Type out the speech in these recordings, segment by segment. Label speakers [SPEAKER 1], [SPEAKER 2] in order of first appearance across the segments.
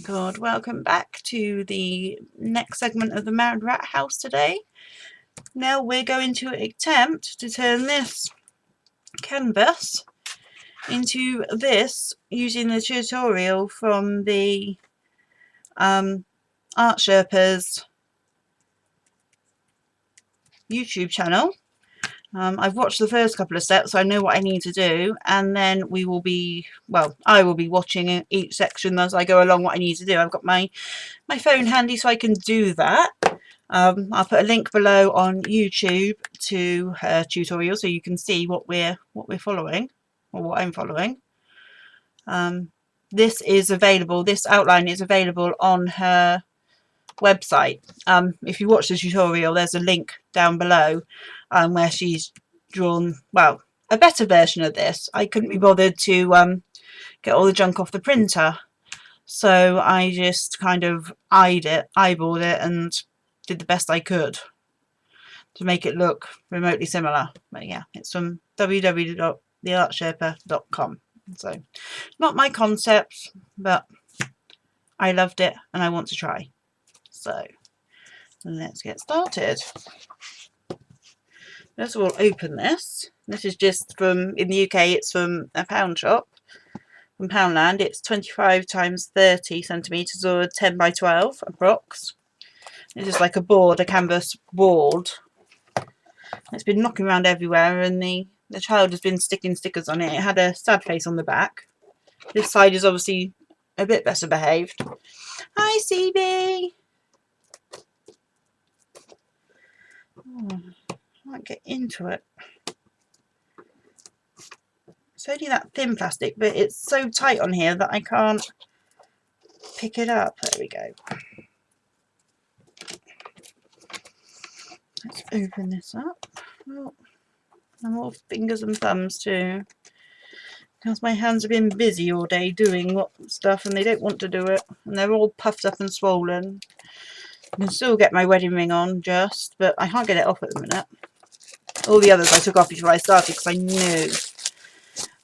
[SPEAKER 1] Good, welcome back to the next segment of the Mad Rat House today. Now we're going to attempt to turn this canvas into this using the tutorial from the Art Sherpa's YouTube channel. I've watched the first couple of steps, so I know what I need to do, and then we will be, well, I will be watching each section as I go along what I need to do. I've got my phone handy so I can do that. I'll put a link below on YouTube to her tutorial so you can see what we're following, or what I'm following. This is available, this outline is available on her website. If you watch the tutorial, there's a link down below where she's drawn, well, a better version of this. I couldn't be bothered to get all the junk off the printer, so I just kind of eyeballed it and did the best I could to make it look remotely similar. But yeah, it's from www.theartsherpa.com. So not my concept, but I loved it and I want to try. So let's get started. First of all, open this. This is just from, in the UK, it's from a pound shop, from Poundland. It's 25 times 30 centimetres or 10 by 12 approx. This is like a board, a canvas board. It's been knocking around everywhere, and the child has been sticking stickers on it. It had a sad face on the back. This side is obviously a bit better behaved. Hi, CB! Oh, I might get into it. It's only that thin plastic, but it's so tight on here that I can't pick it up. There we go. Let's open this up. Oh, and more fingers and thumbs too, because my hands have been busy all day doing stuff and they don't want to do it, and they're all puffed up and swollen. I can still get my wedding ring on just, but I can't get it off at the minute. All the others I took off before I started because I knew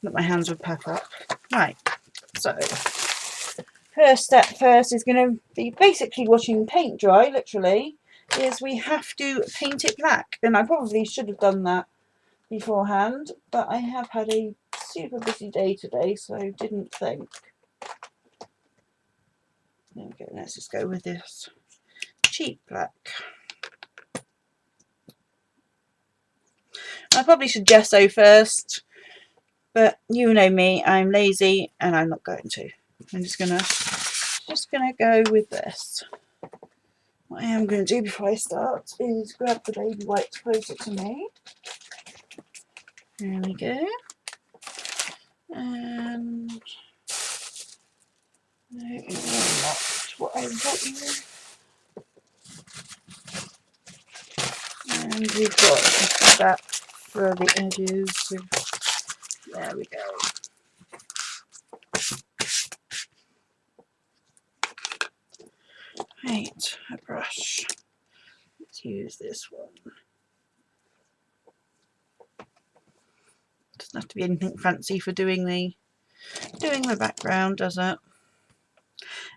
[SPEAKER 1] that my hands would puff up. Right, so first step first is going to be basically watching paint dry, literally, is we have to paint it black. And I probably should have done that beforehand, but I have had a super busy day today, so I didn't think. There we go, let's just go with this cheap black. I probably should gesso first, but you know me, I'm lazy and I'm not going to. I'm just gonna go with this. What I am going to do before I start is grab the baby wipes closer to me. There we go. And no, it's not what I want. And we've got that for the edges. So there we go. Right, a brush. Let's use this one. Doesn't have to be anything fancy for doing the background, does it?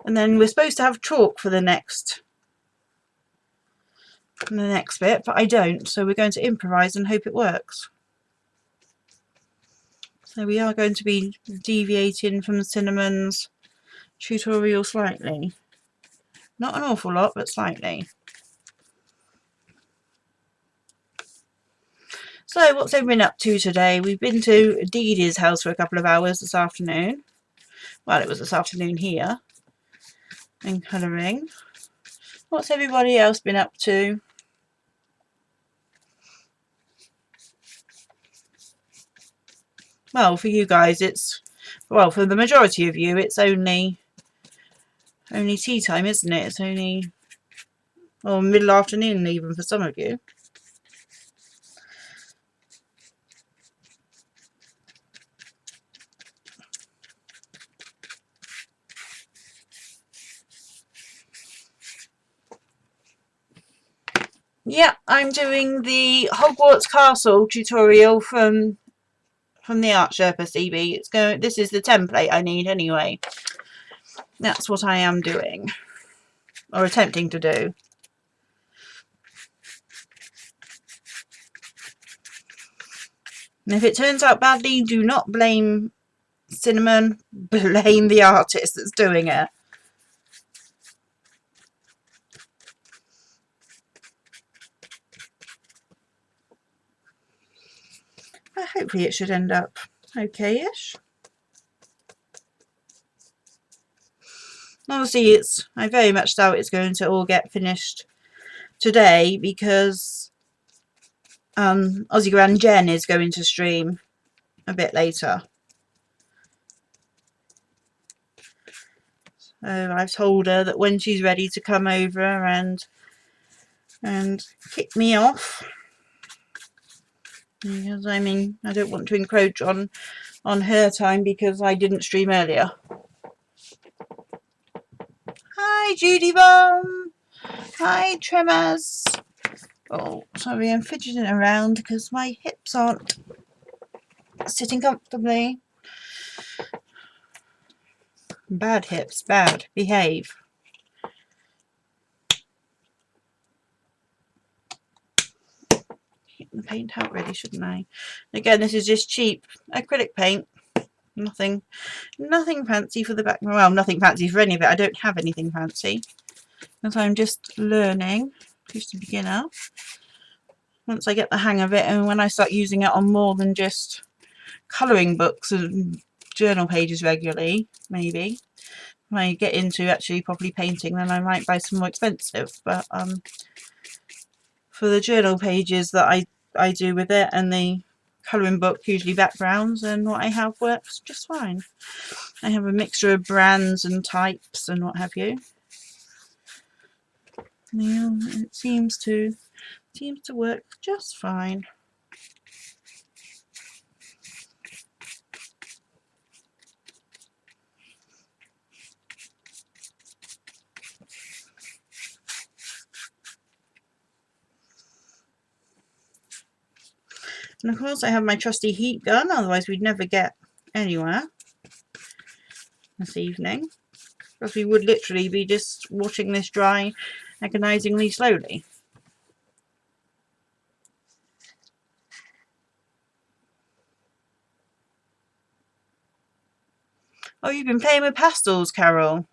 [SPEAKER 1] And then we're supposed to have chalk for the next bit, but I don't, so we're going to improvise and hope it works. So we are going to be deviating from Cinnamon's tutorial slightly. Not an awful lot, but slightly. So what's everyone been up to today? We've been to Dee Dee's house for a couple of hours this afternoon. Well, it was this afternoon here. And colouring. What's everybody else been up to? Well, for you guys, it's, well, for the majority of you, it's only tea time, isn't it? It's only, or middle afternoon even for some of you. Yeah, I'm doing the Hogwarts Castle tutorial from the Art Sherpa CB. This is the template I need anyway. That's what I am doing, or attempting to do. And if it turns out badly, do not blame Cinnamon, blame the artist that's doing it. But hopefully it should end up okay-ish. Obviously, I very much doubt it's going to all get finished today because Aussie Grand Jen is going to stream a bit later. So I've told her that when she's ready to come over and kick me off, because I mean I don't want to encroach on her time because I didn't stream earlier. Hi Judy Bum. Hi Tremors. Oh, sorry, I'm fidgeting around because my hips aren't sitting comfortably. Bad hips, bad. Behave. Get the paint out really, shouldn't I? Again, this is just cheap acrylic paint. Nothing fancy for the back. Well, nothing fancy for any of it. I don't have anything fancy because I'm just learning. Just a beginner. Once I get the hang of it, and when I start using it on more than just colouring books and journal pages regularly, maybe when I get into actually properly painting, then I might buy some more expensive. But for the journal pages that I do with it and the colouring book, usually backgrounds, and what I have works just fine. I have a mixture of brands and types and what have you. Yeah, it seems to work just fine. And of course I have my trusty heat gun, otherwise we'd never get anywhere this evening, because we would literally be just watching this dry agonisingly slowly. Oh, you've been playing with pastels, Carol.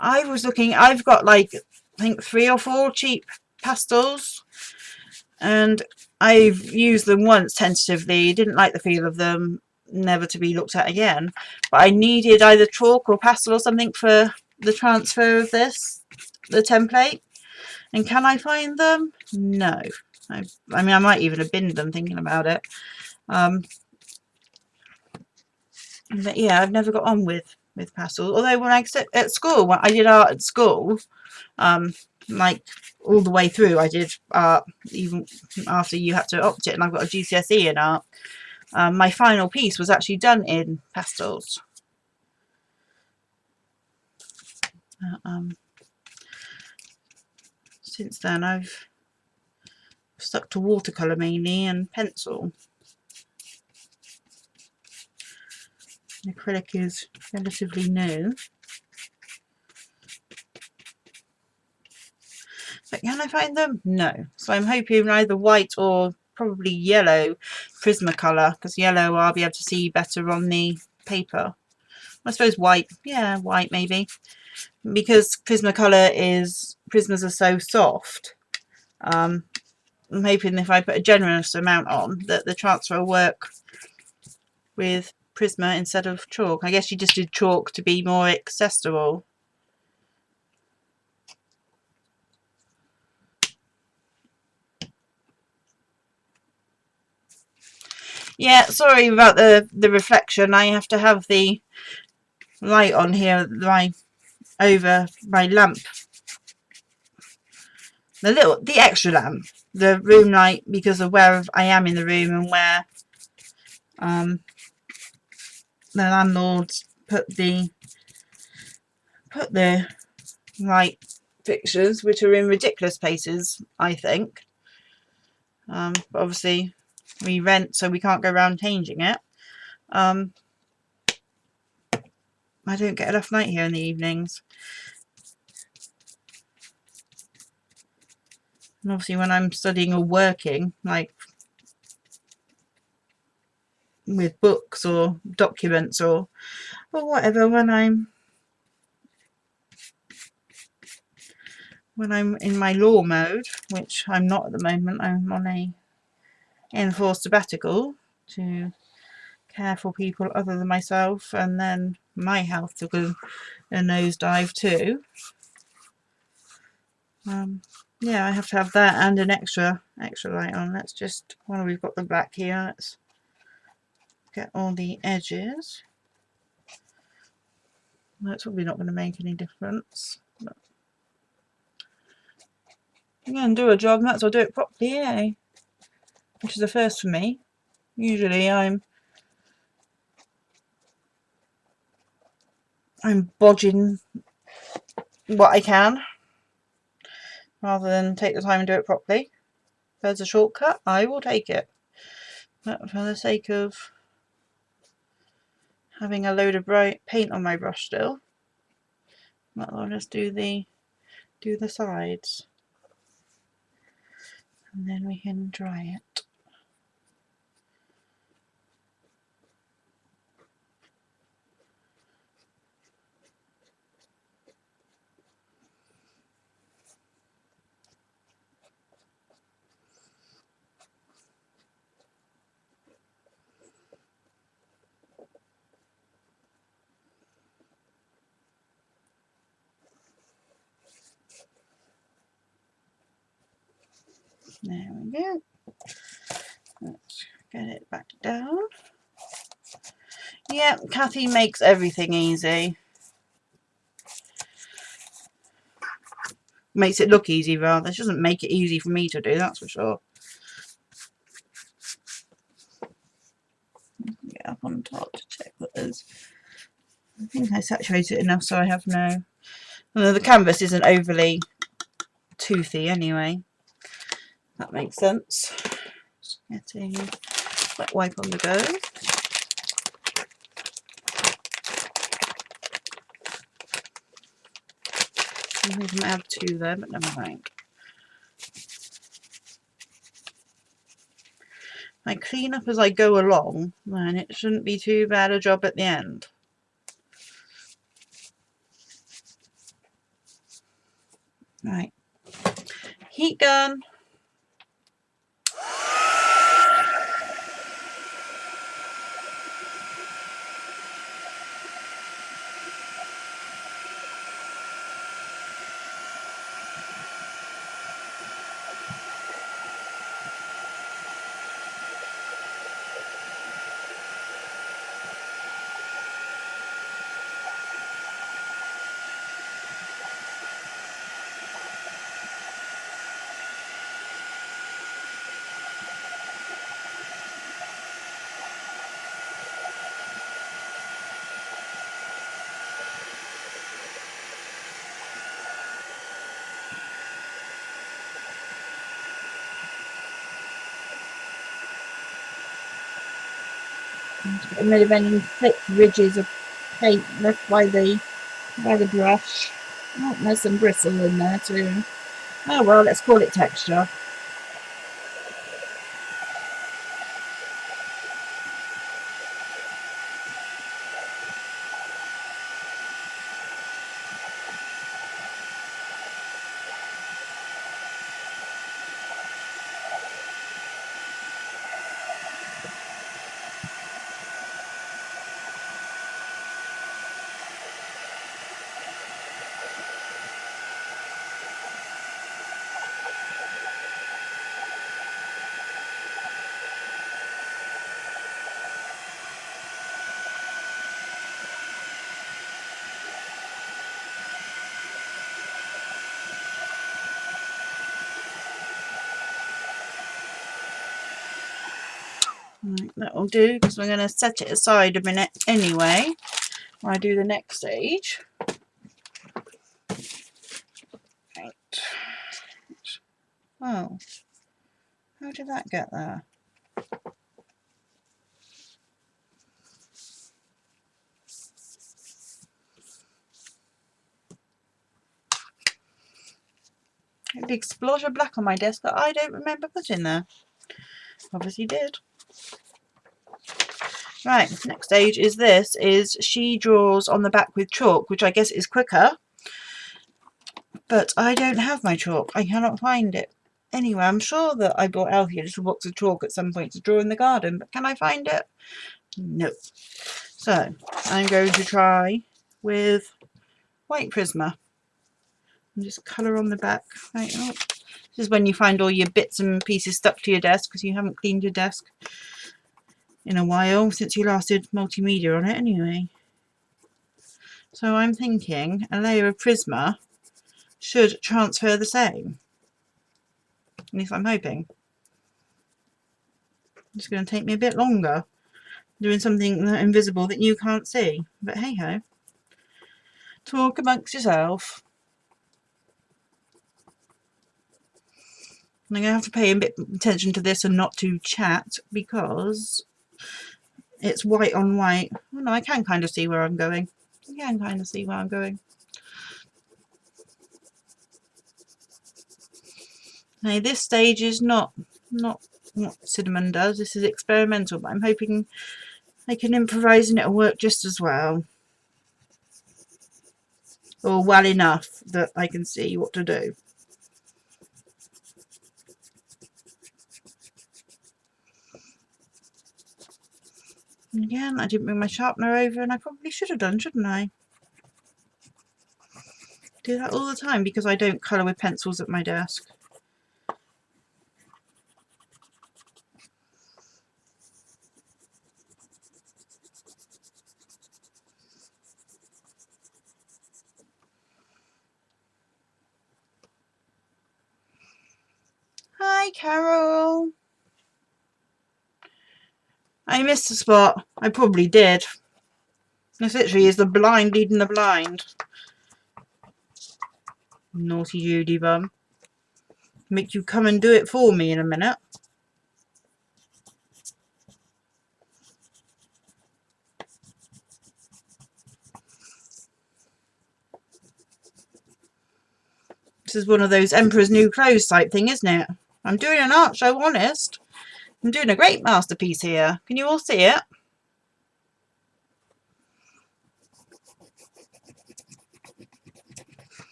[SPEAKER 1] I was looking, I've got like, I think 3 or 4 cheap pastels, and I've used them once tentatively, didn't like the feel of them, never to be looked at again. But I needed either chalk or pastel or something for the transfer of this, the template. And can I find them? No. I mean, I might even have binned them thinking about it. But yeah, I've never got on with pastels. Although when I at school, when I did art at school, like all the way through, I did art even after you had to opt it, and I've got a GCSE in art. My final piece was actually done in pastels. Since then, I've stuck to watercolour mainly and pencil. Acrylic is relatively new. But can I find them? No. So I'm hoping either white or probably yellow Prismacolor, because yellow I'll be able to see better on the paper. I suppose white. Yeah, white maybe. Because Prismas are so soft. I'm hoping if I put a generous amount on that the transfer will work with Prisma instead of chalk. I guess you just did chalk to be more accessible. Yeah, sorry about the reflection. I have to have the light on here over my lamp. The extra lamp, the room light, because of where I am in the room and where the landlords put the light fixtures, which are in ridiculous places, I think. But obviously we rent, so we can't go around changing it. I don't get enough night here in the evenings. And obviously when I'm studying or working, like with books or documents or whatever, when I'm in my law mode, which I'm not at the moment, I'm on a enforced sabbatical to care for people other than myself, and then my health took a nosedive too. Yeah, I have to have that and an extra light on. Let's just, while we've got the back here, let's get all the edges. That's probably not going to make any difference. But I'm going to do a job, might as well do it properly, eh? Which is a first for me. Usually I'm bodging what I can rather than take the time and do it properly. If there's a shortcut, I will take it. But for the sake of having a load of bright paint on my brush still, I'll just do the sides, and then we can dry it. There we go. Let's get it back down. Yeah, Kathy makes everything easy. Makes it look easy rather. She doesn't make it easy for me to do, that's for sure. Get up on top to check that there's... I think I saturated it enough so I have no... Well, the canvas isn't overly toothy anyway. That makes sense. Just getting wet wipe on the go. I'm going to add two there, but never mind. I clean up as I go along, and it shouldn't be too bad a job at the end. Right, heat gun. Getting rid of any thick ridges of paint left by the brush. Oh, there's some bristle in there too. Oh well, let's call it texture. Right, that'll do, because we're going to set it aside a minute anyway when I do the next stage. Right. Oh, how did that get there? A big splotch of black on my desk that I don't remember putting there. Obviously did. Right, next stage is this, is she draws on the back with chalk, which I guess is quicker. But I don't have my chalk. I cannot find it anywhere. I'm sure that I bought Alfie a little box of chalk at some point to draw in the garden, but can I find it? No. So, I'm going to try with white Prisma. And just colour on the back. Right, oh. This is when you find all your bits and pieces stuck to your desk because you haven't cleaned your desk in a while since you last did multimedia on it anyway. So I'm thinking a layer of Prisma should transfer the same. At least I'm hoping. It's going to take me a bit longer doing something invisible that you can't see. But hey ho. Talk amongst yourself. I'm going to have to pay a bit of attention to this and not to chat because it's white on white. Oh no, I can kind of see where I'm going. I can kind of see where I'm going. Now this stage is not what Cinnamon does. This is experimental, but I'm hoping I can improvise and it'll work just as well. Or well enough that I can see what to do. And again, I didn't bring my sharpener over and I probably should have done, shouldn't I? Do that all the time because I don't colour with pencils at my desk. Hi Carol! I missed a spot. I probably did. This literally is the blind leading the blind. Naughty Judy bum. Make you come and do it for me in a minute. This is one of those Emperor's New Clothes type thing, isn't it? I'm doing an art show, honest. I'm doing a great masterpiece here. Can you all see it?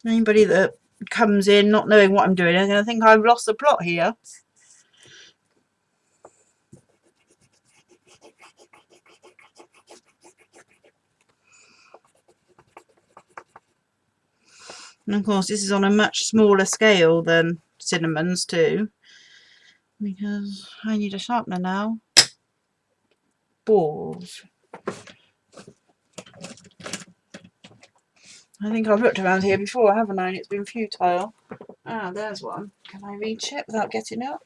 [SPEAKER 1] Anybody that comes in not knowing what I'm doing is going to think I've lost the plot here. And of course this is on a much smaller scale than Cinnamon's too. Because I need a sharpener now. Balls. I think I've looked around here before, haven't I? And it's been futile. Ah, there's one. Can I reach it without getting up?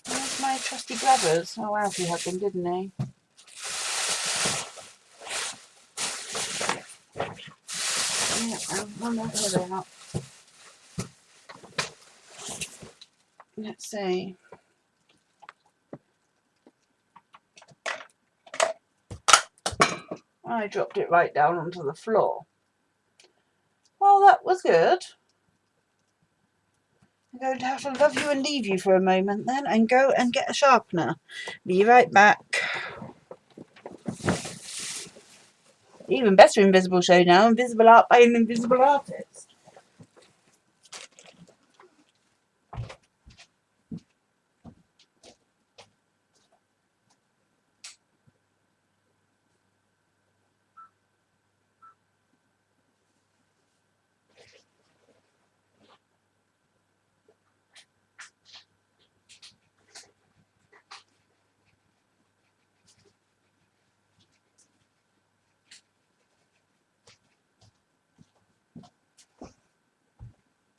[SPEAKER 1] Where's my trusty grabbers? Oh, Alfie had them, didn't he? Yeah, one more. Here they are. Let's see. I dropped it right down onto the floor. Well, that was good. I'm going to have to love you and leave you for a moment then and go and get a sharpener. Be right back. Even better invisible show now, Invisible Art by an Invisible Artist.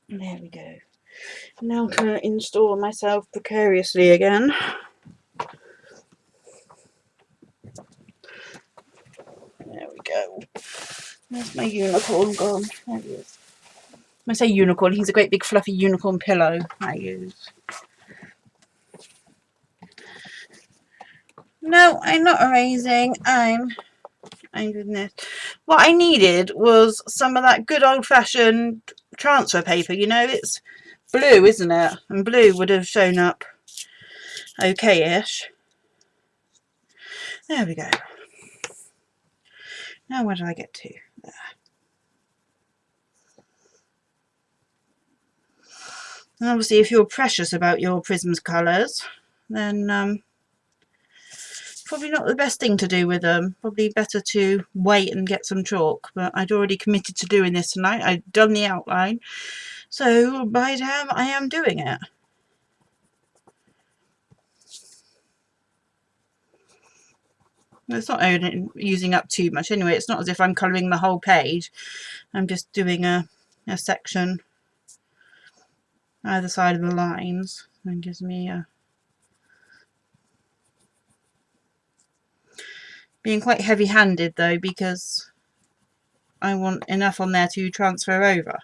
[SPEAKER 1] There we go. Now to install myself precariously again. There we go. Where's my unicorn gone? There he is. I say unicorn, he's a great big fluffy unicorn pillow I use. No, I'm not erasing. I'm doing this. What I needed was some of that good old-fashioned transfer paper. You know, it's blue, isn't it? And blue would have shown up okay-ish. There we go. Now where did I get to? There. And obviously, if you're precious about your prisms colours, then probably not the best thing to do with them. Probably better to wait and get some chalk. But I'd already committed to doing this tonight. I'd done the outline. So by the time I am doing it. It's not using up too much anyway. It's not as if I'm colouring the whole page. I'm just doing a section either side of the lines. That gives me a... Being quite heavy-handed though, because I want enough on there to transfer over.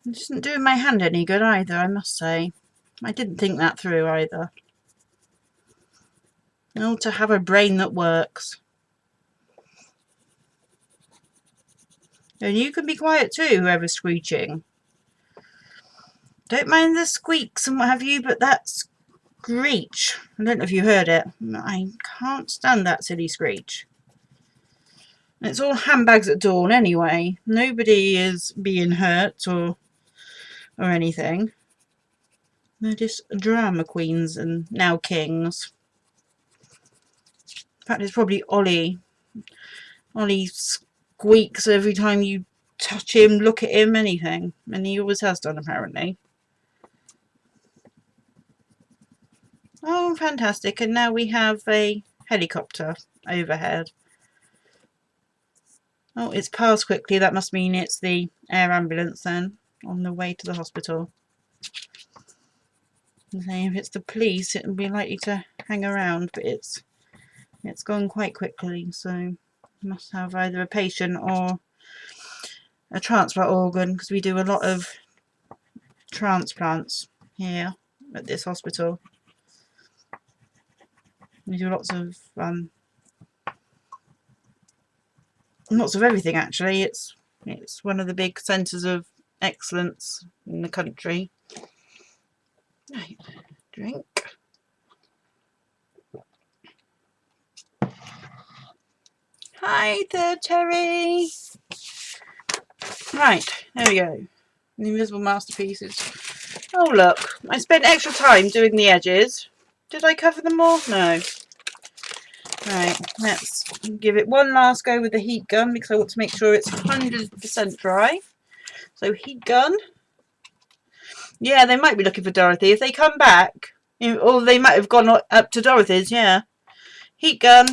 [SPEAKER 1] It isn't doing my hand any good either, I must say. I didn't think that through either. Oh, to have a brain that works. And you can be quiet too, whoever's screeching. Don't mind the squeaks and what have you, but that screech. I don't know if you heard it. I can't stand that silly screech. It's all handbags at dawn anyway. Nobody is being hurt or anything. They're just drama queens and now kings. In fact, it's probably Ollie. Ollie squeaks every time you touch him, look at him, anything. And he always has done, apparently. Oh, fantastic. And now we have a helicopter overhead. Oh, it's passed quickly. That must mean it's the air ambulance then, on the way to the hospital. If it's the police, it would be likely to hang around, but it's gone quite quickly, so must have either a patient or a transplant organ, because we do a lot of transplants here at this hospital. We do lots of everything actually. It's one of the big centres of excellence in the country. Right, drink. Hi there, Terry. Right, there we go. The Invisible Masterpieces. Oh look, I spent extra time doing the edges. Did I cover them all? No. Right, let's give it one last go with the heat gun because I want to make sure it's 100% dry. So heat gun. Yeah, they might be looking for Dorothy. If they come back, or they might have gone up to Dorothy's, yeah. Heat gun.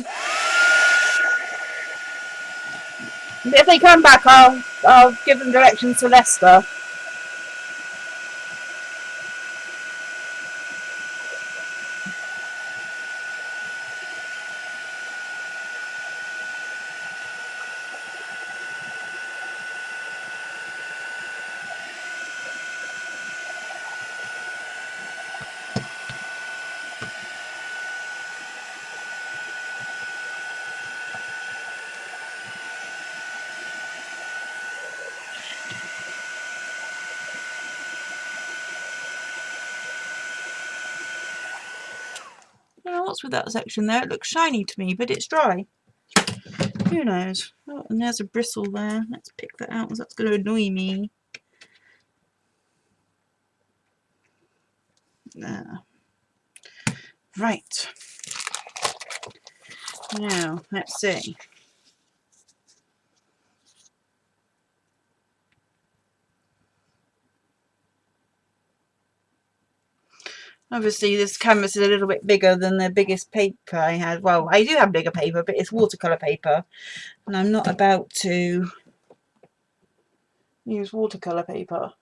[SPEAKER 1] If they come back, I'll give them directions to Leicester. I don't know what's with that section there. It looks shiny to me, but it's dry. Who knows? Oh, and there's a bristle there. Let's pick that out, because that's going to annoy me. There. Right. Now, let's see. Obviously this canvas is a little bit bigger than the biggest paper I had. Well, I do have bigger paper, but it's watercolour paper. And I'm not about to use watercolour paper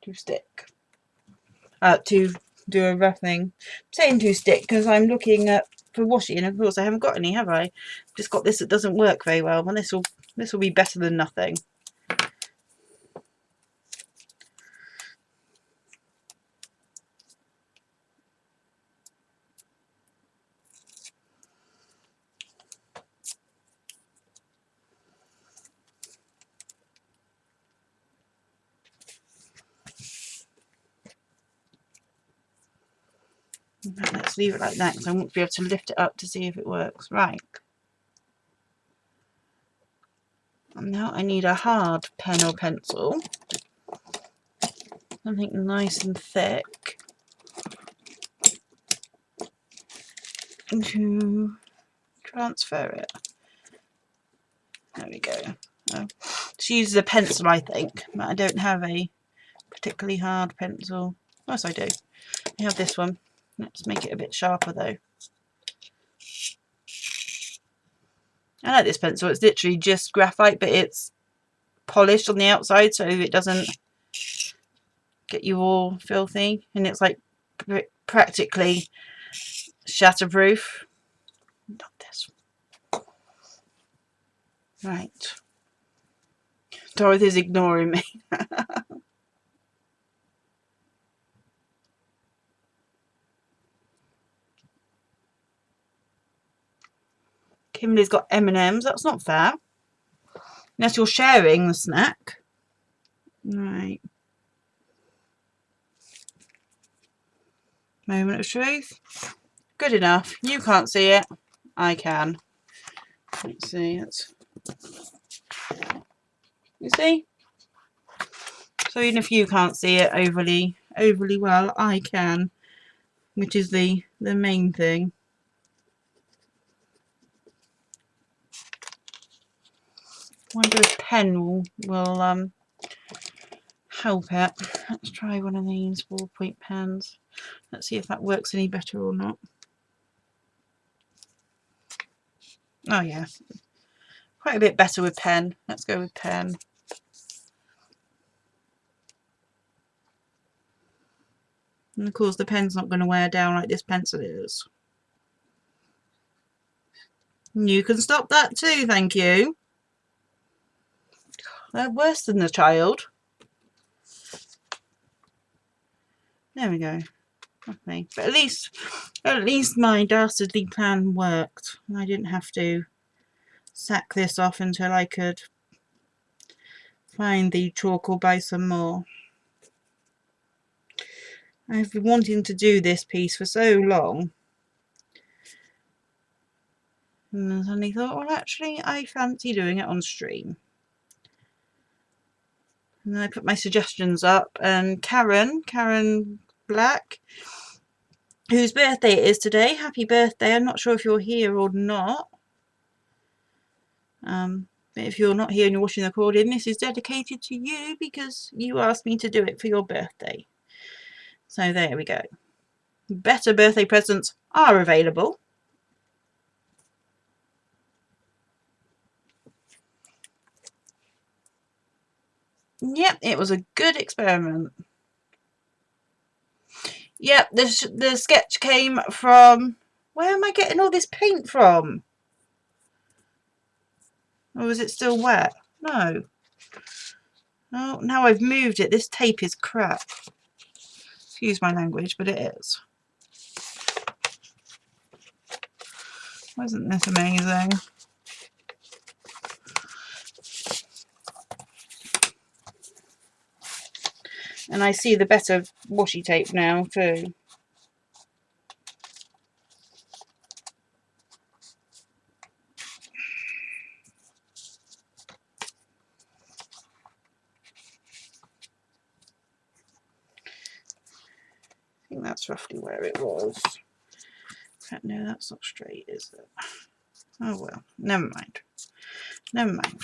[SPEAKER 1] to stick. To do a roughing. I'm saying to stick because I'm looking at for washi, and of course I haven't got any, have I? Just got this that doesn't work very well. Well, this will be better than nothing. Let's leave it like that because I won't be able to lift it up to see if it works. Right. And now I need a hard pen or pencil. Something nice and thick to transfer it. There we go. Just use a pencil, I think, but I don't have a particularly hard pencil. Yes, I do. I have this one. Let's make it a bit sharper though. I like this pencil. It's literally just graphite, but it's polished on the outside so it doesn't get you all filthy, and it's like practically shatterproof. Not this. Right. Dorothy's ignoring me. Kimberly's got M&Ms. That's not fair. Unless you're sharing the snack. Right. Moment of truth. Good enough. You can't see it. I can. Let's see. You see? So even if you can't see it overly well, I can, which is the main thing. I wonder if pen will help it. Let's try one of these ballpoint pens. Let's see if that works any better or not. Oh yeah, quite a bit better with pen. Let's go with pen. And of course the pen's not going to wear down like this pencil is. You can stop that too, thank you. They're worse than the child. There we go. Okay. But at least my dastardly plan worked. I didn't have to sack this off until I could find the chalk or buy some more. I've been wanting to do this piece for so long, and I suddenly thought, well, actually I fancy doing it on stream. And then I put my suggestions up, and Karen Black, whose birthday it is today, happy birthday. I'm not sure if you're here or not. But if you're not here and you're watching the recording, this is dedicated to you because you asked me to do it for your birthday. So there we go. Better birthday presents are available. Yep, it was a good experiment. Yep, the sketch came from... Where am I getting all this paint from? Or is it still wet? No. Oh, now I've moved it. This tape is crap. Excuse my language, but it is. Wasn't this amazing? And I see the better washi tape now too. I think that's roughly where it was. No, that's not straight, is it? Oh well, never mind. Never mind.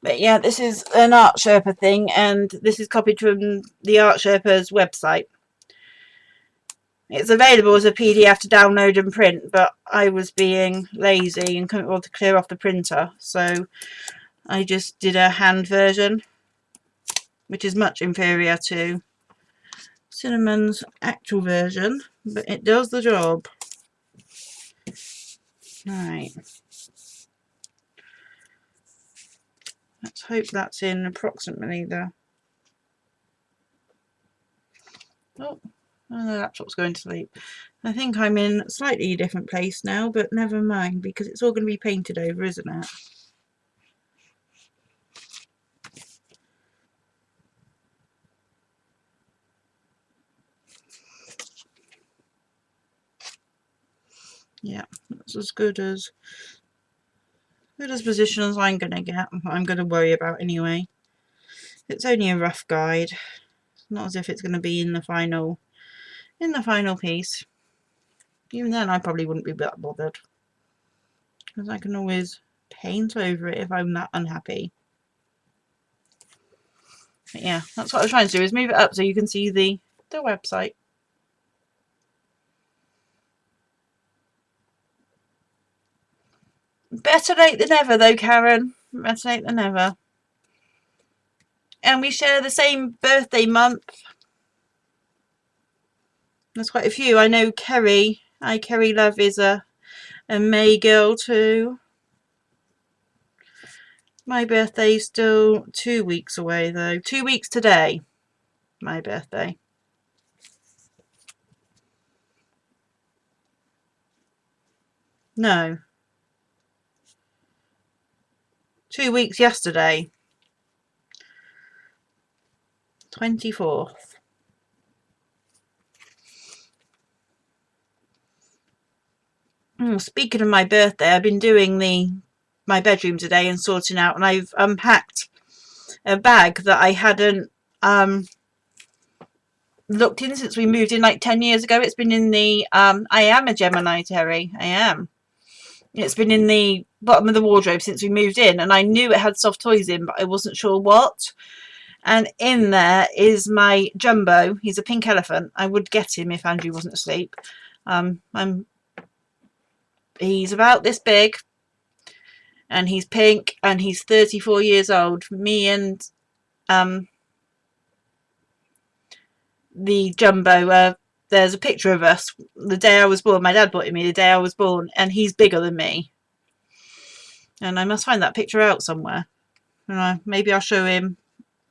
[SPEAKER 1] But yeah, this is an Art Sherpa thing, and this is copied from the Art Sherpa's website. It's available as a PDF to download and print, but I was being lazy and couldn't be able to clear off the printer, so I just did a hand version, which is much inferior to Cinnamon's actual version, but it does the job. Right. Let's hope that's in approximately the... Oh, the laptop's going to sleep. I think I'm in a slightly different place now, but never mind, because it's all going to be painted over, isn't it? Yeah, that's as good as position as I'm going to get. I'm going to worry about anyway. It's only a rough guide. It's not as if it's going to be in the final piece. Even then, I probably wouldn't be that bothered, because I can always paint over it if I'm that unhappy. But yeah, that's what I was trying to do, is move it up so you can see the website. Better late than never, though, Karen. Better late than never. And we share the same birthday month. There's quite a few. I know Kerry. Kerry Love is a May girl too. My birthday's still 2 weeks away, though. 2 weeks today. My birthday. No. 2 weeks yesterday. 24th. Speaking of my birthday, I've been doing my bedroom today and sorting out, and I've unpacked a bag that I hadn't looked in since we moved in like 10 years ago. It's been in the I am a Gemini, Terry. I am. It's been in the bottom of the wardrobe since we moved in, and I knew it had soft toys in, but I wasn't sure what. And in there is my Jumbo. He's a pink elephant. I would get him if Andrew wasn't asleep. He's about this big, and he's pink, and he's 34 years old. Me and the Jumbo, there's a picture of us the day I was born. My dad bought it me the day I was born, and he's bigger than me. And I must find that picture out somewhere. And maybe I'll show him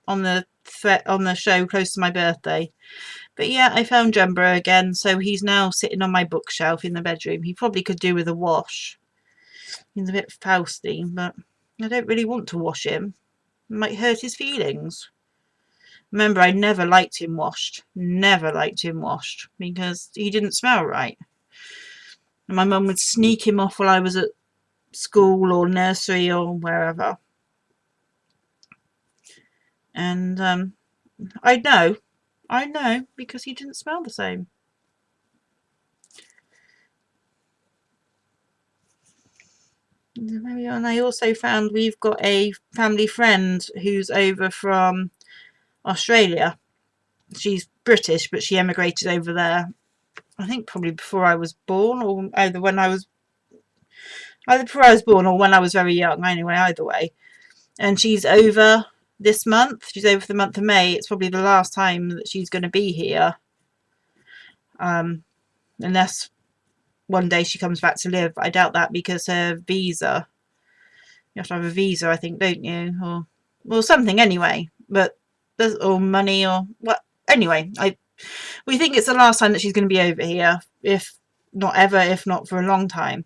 [SPEAKER 1] on the show close to my birthday. But yeah, I found Jumbo again, so he's now sitting on my bookshelf in the bedroom. He probably could do with a wash. He's a bit Fausty, but I don't really want to wash him. It might hurt his feelings. Remember, I never liked him washed. Never liked him washed, because he didn't smell right. And my mum would sneak him off while I was at school or nursery or wherever. And I know, because he didn't smell the same. And I also found we've got a family friend who's over from Australia. She's British, but she emigrated over there, I think probably before I was born, or either before I was born or when I was very young. Anyway, either way. And she's over this month. She's over for the month of May. It's probably the last time that she's going to be here. Unless one day she comes back to live. I doubt that, because her visa, you have to have a visa, I think, don't you? Or something anyway. But there's or money or what. Anyway, we think it's the last time that she's going to be over here, if not ever, if not for a long time.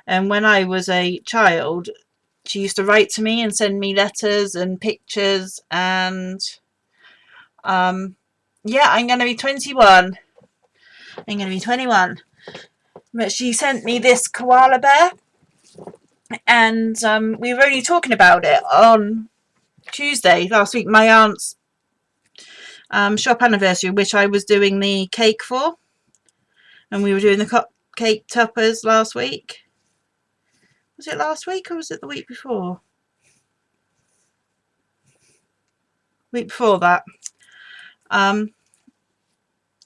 [SPEAKER 1] And when I was a child, she used to write to me and send me letters and pictures, and yeah, I'm going to be 21. I'm going to be 21. But she sent me this koala bear, and we were only talking about it on Tuesday last week, my aunt's shop anniversary, which I was doing the cake for, and we were doing the cupcake tuppers last week. Was it last week or was it the week before? week before that.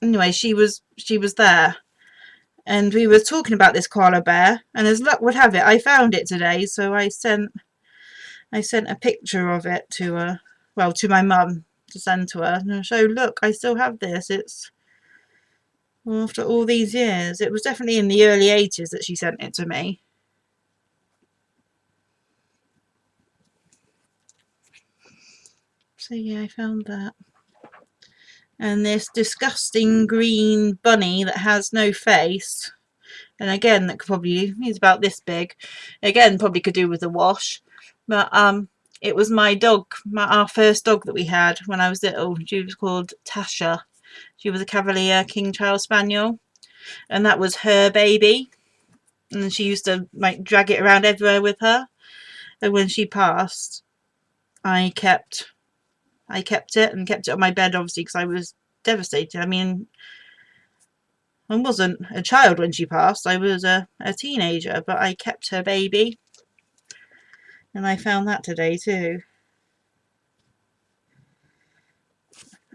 [SPEAKER 1] Anyway, she was there, and we were talking about this koala bear, and as luck would have it, I found it today, so I sent a picture of it to to my mum to send to her, and so look, I still have this. It's after all these years. It was definitely in the early 80s that she sent it to me. So yeah, I found that. And this disgusting green bunny that has no face, and again that could probably, he's about this big, again probably could do with a wash, but it was my dog, our first dog that we had when I was little. She was called Tasha. She was a Cavalier King Charles Spaniel, and that was her baby, and she used to like drag it around everywhere with her. And when she passed, I kept it and kept it on my bed, obviously, because I was devastated. I mean, I wasn't a child when she passed, I was a teenager, but I kept her baby, and I found that today too.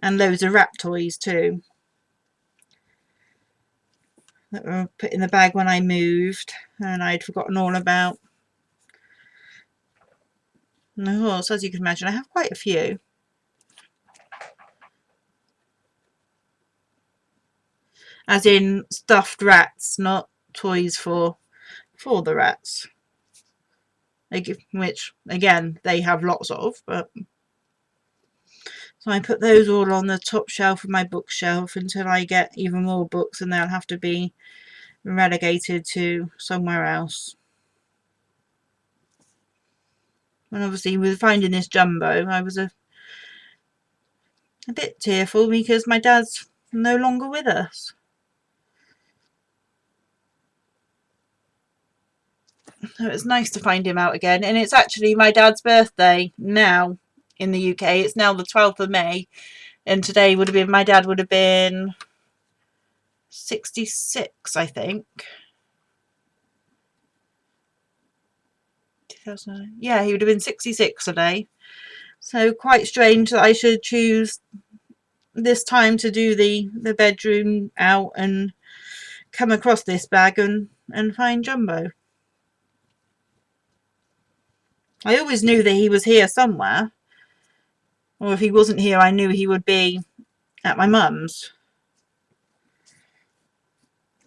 [SPEAKER 1] And loads of rat toys too that were put in the bag when I moved and I'd forgotten all about. And the horse, as you can imagine, I have quite a few. As in stuffed rats, not toys for the rats. Which, again, they have lots of, but so I put those all on the top shelf of my bookshelf until I get even more books, and they'll have to be relegated to somewhere else. And obviously with finding this jumbo, I was a bit tearful because my dad's no longer with us. So it's nice to find him out again, and it's actually my dad's birthday now in the UK. It's now the 12th of May, and today would have been, my dad would have been 66, I think. 2000, yeah, he would have been 66 today. So quite strange that I should choose this time to do the bedroom out and come across this bag and find Jumbo. I always knew that he was here somewhere, or if he wasn't here, I knew he would be at my mum's.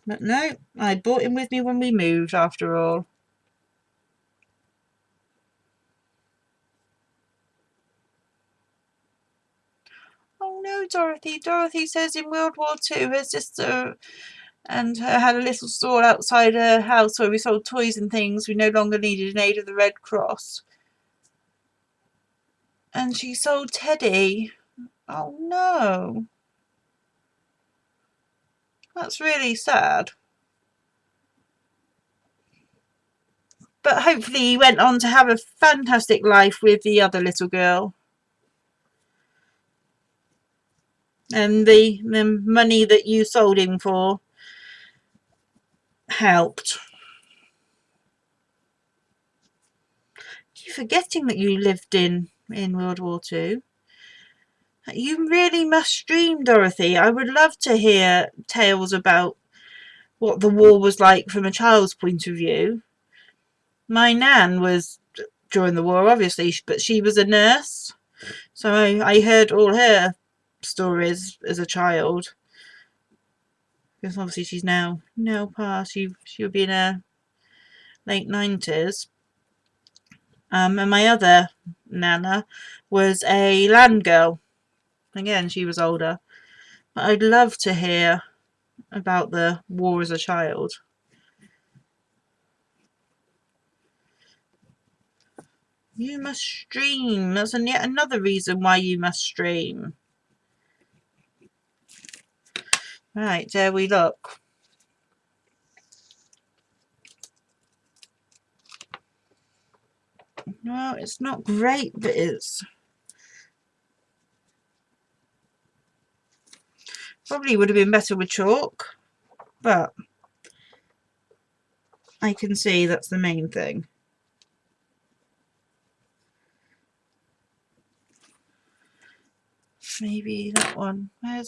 [SPEAKER 1] But no, I brought him with me when we moved after all. Oh no, Dorothy. Dorothy says in World War II her sister and her had a little store outside her house where we sold toys and things. We no longer needed an aid of the Red Cross. And she sold Teddy. Oh no. That's really sad. But hopefully he went on to have a fantastic life with the other little girl. And the money that you sold him for helped. You're forgetting that you lived in World War II. You really must dream, Dorothy. I would love to hear tales about what the war was like from a child's point of view. My nan was during the war, obviously, but she was a nurse. So I heard all her stories as a child. Because obviously she's now past. She would be in her late 90s. And my other nana was a land girl. Again, she was older. But I'd love to hear about the war as a child. You must stream. That's yet another reason why you must stream. Right, there we look. Well, it's not great, but it's probably would have been better with chalk, but I can see that's the main thing. Maybe that one. Where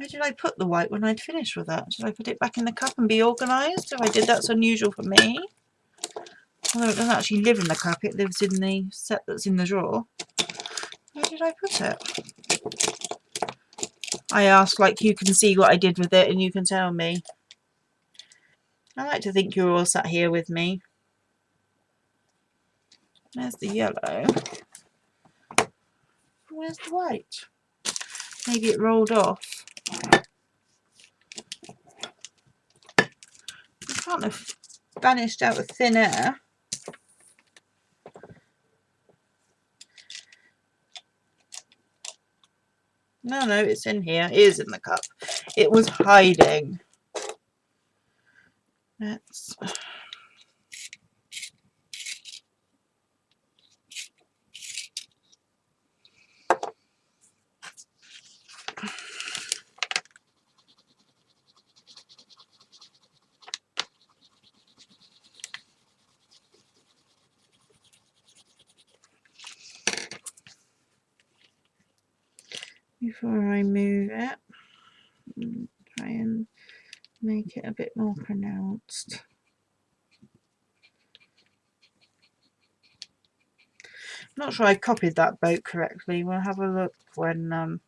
[SPEAKER 1] did I put the white when I'd finished with that? Did I put it back in the cup and be organised? If I did, that's unusual for me. Although it doesn't actually live in the cup, it lives in the set that's in the drawer. Where did I put it? I ask like you can see what I did with it and you can tell me. I like to think you're all sat here with me. There's the yellow. Where's the white? Maybe it rolled off. It can't have vanished out of thin air. No, it's in here. It is in the cup. It was hiding. Let's... Before I move it, try and make it a bit more pronounced. I'm not sure I copied that boat correctly. We'll have a look when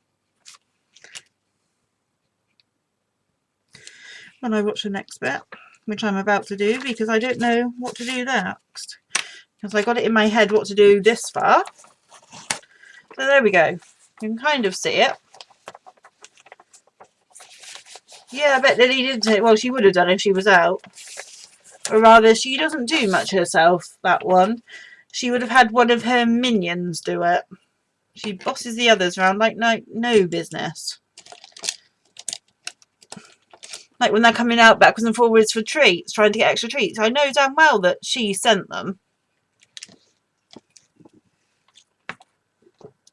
[SPEAKER 1] I watch the next bit, which I'm about to do because I don't know what to do next. Because I got it in my head what to do this far. So there we go. You can kind of see it. Yeah, I bet Lily didn't take... Well, she would have done if she was out. Or rather, she doesn't do much herself, that one. She would have had one of her minions do it. She bosses the others around like no business. Like when they're coming out backwards and forwards for treats, trying to get extra treats. I know damn well that she sent them.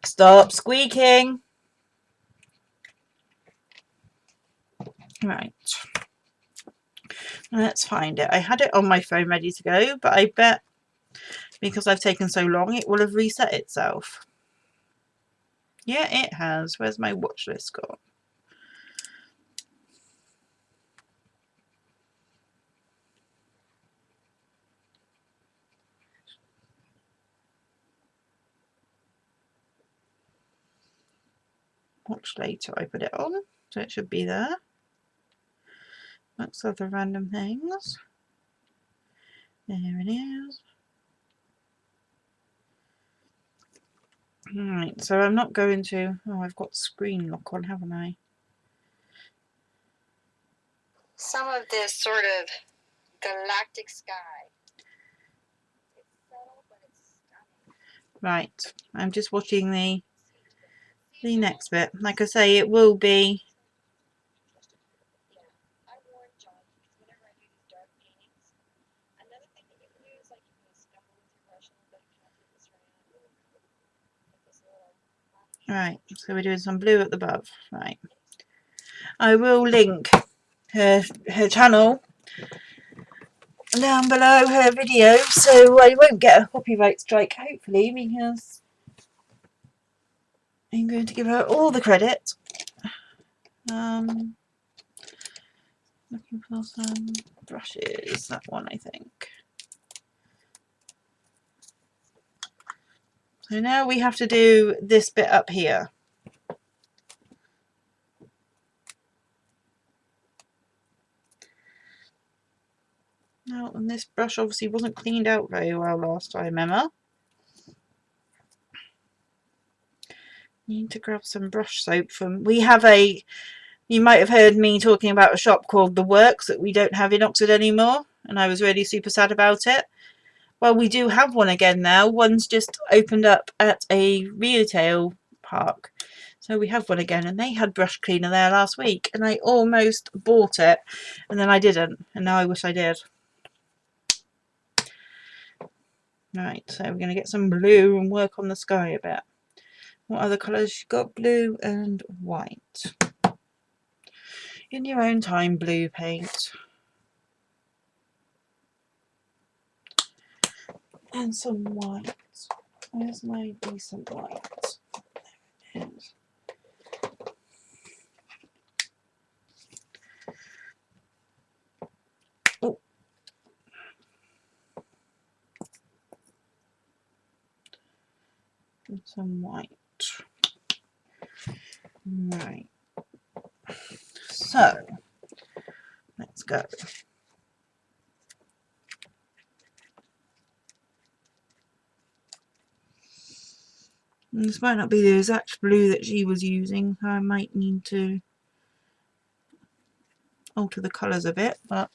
[SPEAKER 1] Stop squeaking. Right. Let's find it. I had it on my phone ready to go, but I bet because I've taken so long, it will have reset itself. Yeah, it has. Where's my watch list gone? Watch later, I put it on, so it should be there. Lots of the random things. There it is. Right, so I'm not going to... Oh, I've got screen lock on, haven't I?
[SPEAKER 2] Some of this sort of galactic sky. It's subtle, but it's stunning.
[SPEAKER 1] Right, I'm just watching the next bit. Like I say, it will be...
[SPEAKER 2] Yeah, I warned John because whenever I do these dark paintings, another thing that you can do is like you can scuffle with your brush a little bit, kind of flip this around, with this little...
[SPEAKER 1] Right, so we're doing some blue at the above. Right. I will link her channel down below, her video, so I won't get a copyright strike, hopefully, because I'm going to give her all the credit. Looking for some brushes, that one I think. So now we have to do this bit up here. Now, and this brush obviously wasn't cleaned out very well last time, Emma. Need to grab some brush soap from... We have a... You might have heard me talking about a shop called The Works that we don't have in Oxford anymore, and I was really super sad about it. Well, we do have one again now. One's just opened up at a retail park. So we have one again, and they had brush cleaner there last week, and I almost bought it, and then I didn't, and now I wish I did. Right, so we're going to get some blue and work on the sky a bit. What other colours? You've got blue and white. In your own time, blue paint. And some white. Where's my decent white? There and some white. Right, so let's go. And this might not be the exact blue that she was using, so I might need to alter the colours a bit, but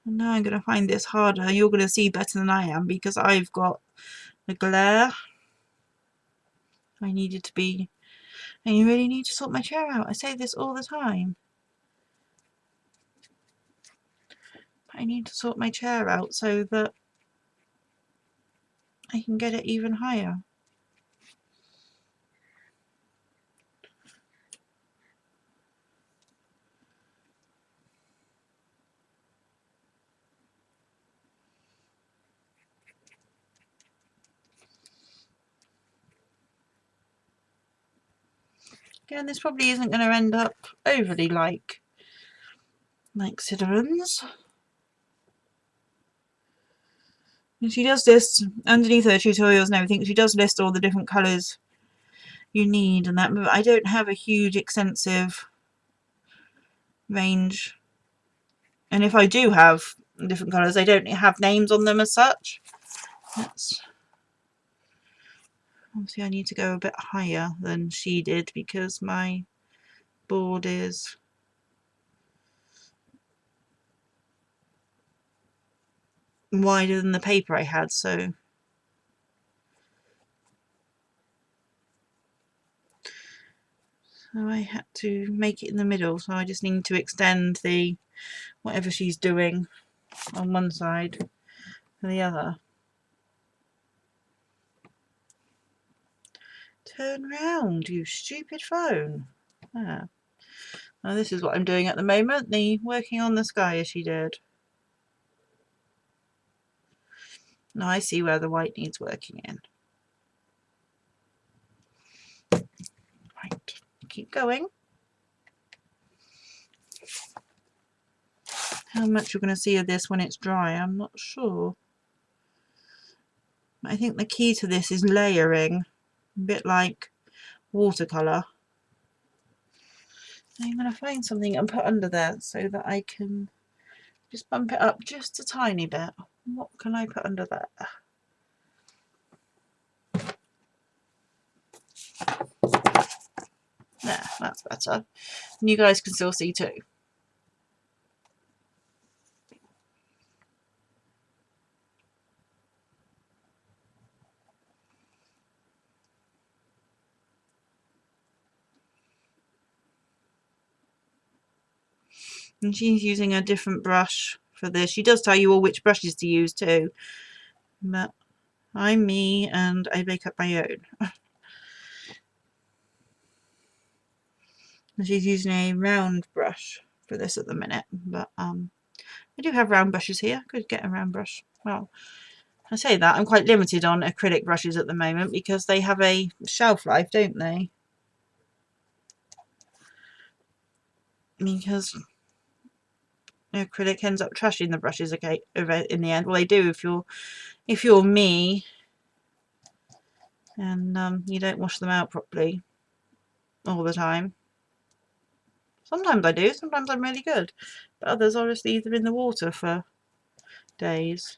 [SPEAKER 1] now I'm going to find this harder. You're going to see better than I am because I've got the glare. I needed to be, and you really need to sort my chair out. I say this all the time. I need to sort my chair out so that I can get it even higher. Again, this probably isn't going to end up overly like Citterons. And she does this underneath her tutorials and everything. She does list all the different colours you need and that, but I don't have a huge extensive range. And if I do have different colours, they don't have names on them as such. That's obviously I need to go a bit higher than she did because my board is wider than the paper I had, so I had to make it in the middle, so I just need to extend the whatever she's doing on one side to the other. Turn round, you stupid phone. There. Now this is what I'm doing at the moment, the working on the sky as she did. Now I see where the white needs working in. Right, keep going. How much you're going to see of this when it's dry, I'm not sure. I think the key to this is layering, a bit like watercolour. I'm going to find something and put under there so that I can just bump it up just a tiny bit. What can I put under there? There, that's better. And you guys can still see too. And she's using a different brush for this. She does tell you all which brushes to use too. But I'm me and I make up my own. And she's using a round brush for this at the minute. But I do have round brushes here. Could get a round brush. Well, I say that, I'm quite limited on acrylic brushes at the moment because they have a shelf life, don't they? Because acrylic ends up trashing the brushes in the end. Well, they do if you're me and you don't wash them out properly all the time. Sometimes I do, sometimes I'm really good, but others are just either in the water for days.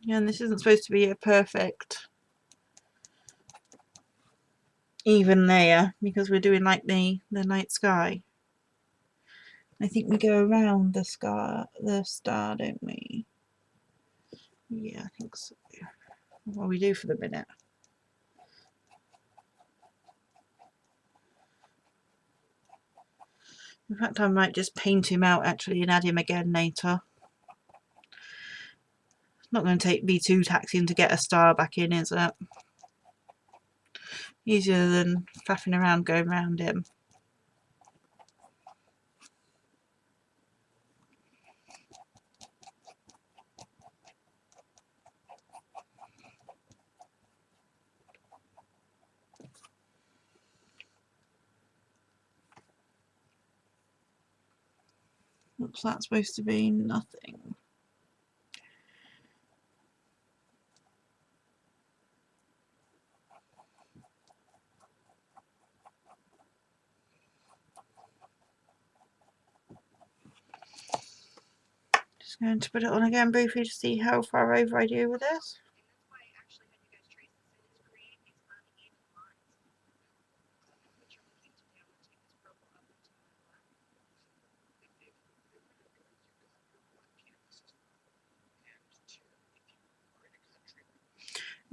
[SPEAKER 1] Yeah, and this isn't supposed to be a perfect even layer because we're doing like the night sky. I think we go around the star, don't we? Yeah, I think so. Well, we do for the minute. In fact, I might just paint him out actually and add him again later. It's not going to be too taxing to get a star back in, is it? Easier than faffing around going around him. What's that supposed to be? Nothing. Just going to put it on again briefly to see how far over I do with this.
[SPEAKER 2] And that's why I actually had you guys trace as soon as create these uneven lines. What you're looking to do, I'm going to take this purple up into my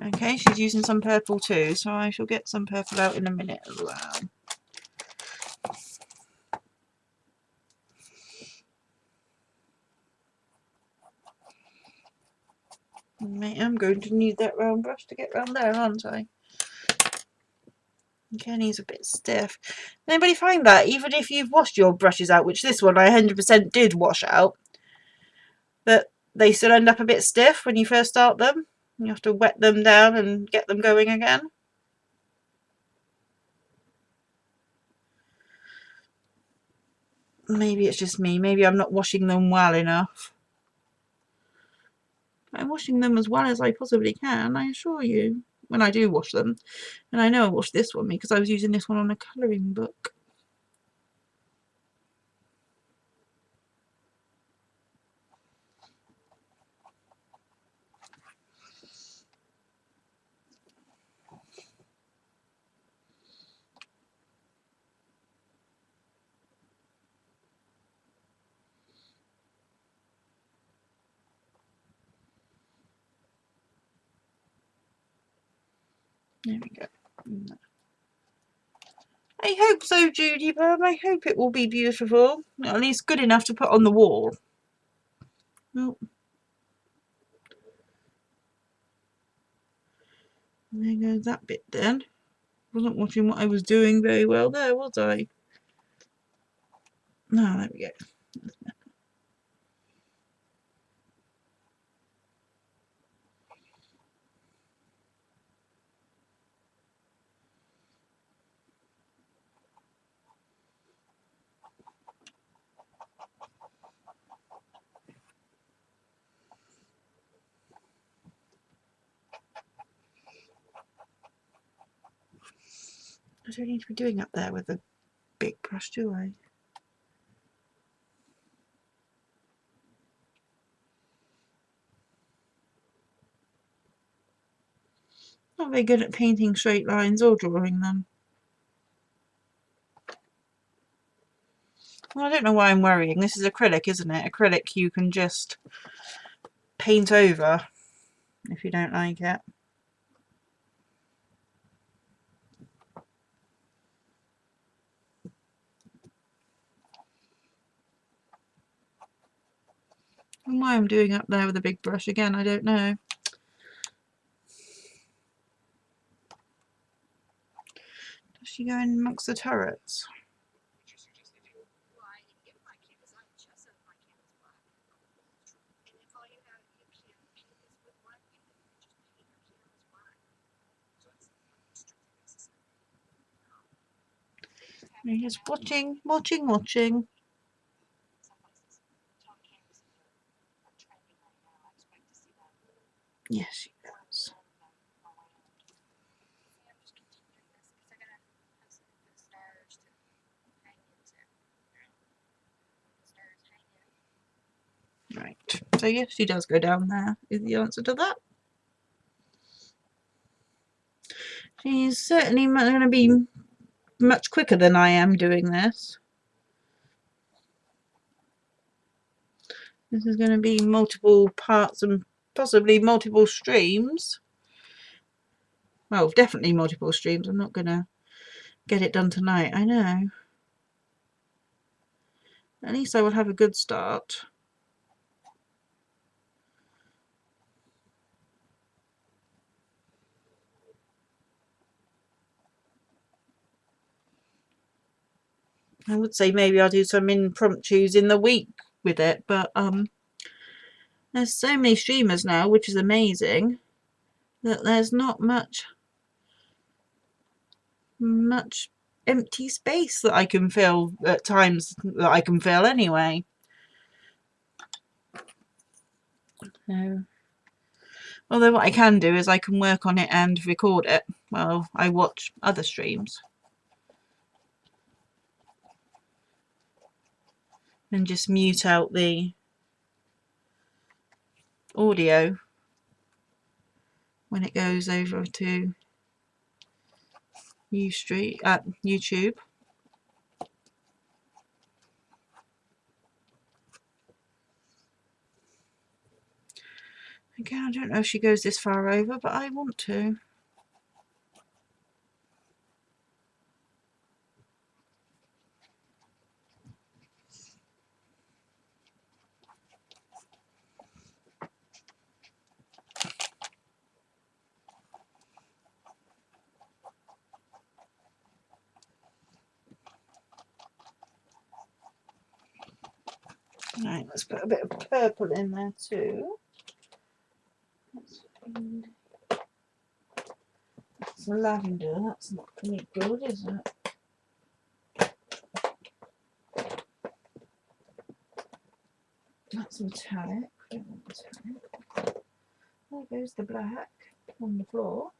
[SPEAKER 2] black.
[SPEAKER 1] Okay, she's using some purple too, so I shall get some purple out in a minute as well. I'm going to need that round brush to get round there, aren't I? Okay, he's a bit stiff. Anybody find that even if you've washed your brushes out, which this one I 100% did wash out, that they still end up a bit stiff when you first start them? You have to wet them down and get them going again. Maybe it's just me. Maybe I'm not washing them well enough. I'm washing them as well as I possibly can, I assure you, when I do wash them. And I know I washed this one because I was using this one on a colouring book. There we go. I hope so, Judy Bum. I hope it will be beautiful. At least good enough to put on the wall. Oh. There goes that bit then. Wasn't watching what I was doing very well there, was I? No, there we go. I don't need to be doing up there with a big brush, do I? Not very good at painting straight lines or drawing them. Well, I don't know why I'm worrying. This is acrylic, isn't it? Acrylic you can just paint over if you don't like it. And why I'm doing up there with a big brush again, I don't know. Does she go in amongst the turrets?
[SPEAKER 2] Well, I didn't give my canvas, I just set my canvas black. And if all you have, you can paint this with black paint, then you just paint your canvas black. So it's not strictly necessary.
[SPEAKER 1] You're just watching, watching, watching.
[SPEAKER 2] Some places, tone canvases are trending right now. I expect to see that.
[SPEAKER 1] Yes, she does.
[SPEAKER 2] I'm just continuing this because I gotta have something for the stars to hang into. The stars hang in.
[SPEAKER 1] Right. So yes, she does go down there, is the answer to that. She's certainly going to be much quicker than I am doing this. This is going to be multiple parts and possibly multiple streams. Well, definitely multiple streams. I'm not going to get it done tonight, I know. At least I will have a good start. I would say maybe I'll do some impromptus in the week with it, but there's so many streamers now, which is amazing, that there's not much empty space that I can fill at times, that I can fill anyway. So, although what I can do is I can work on it and record it while I watch other streams. And just mute out the audio when it goes over to YouTube. Again, I don't know if she goes this far over, but I want to. Right, let's put a bit of purple in there too. That's lavender, that's not really good, is it? That's metallic. We don't want metallic. There goes the black on the floor.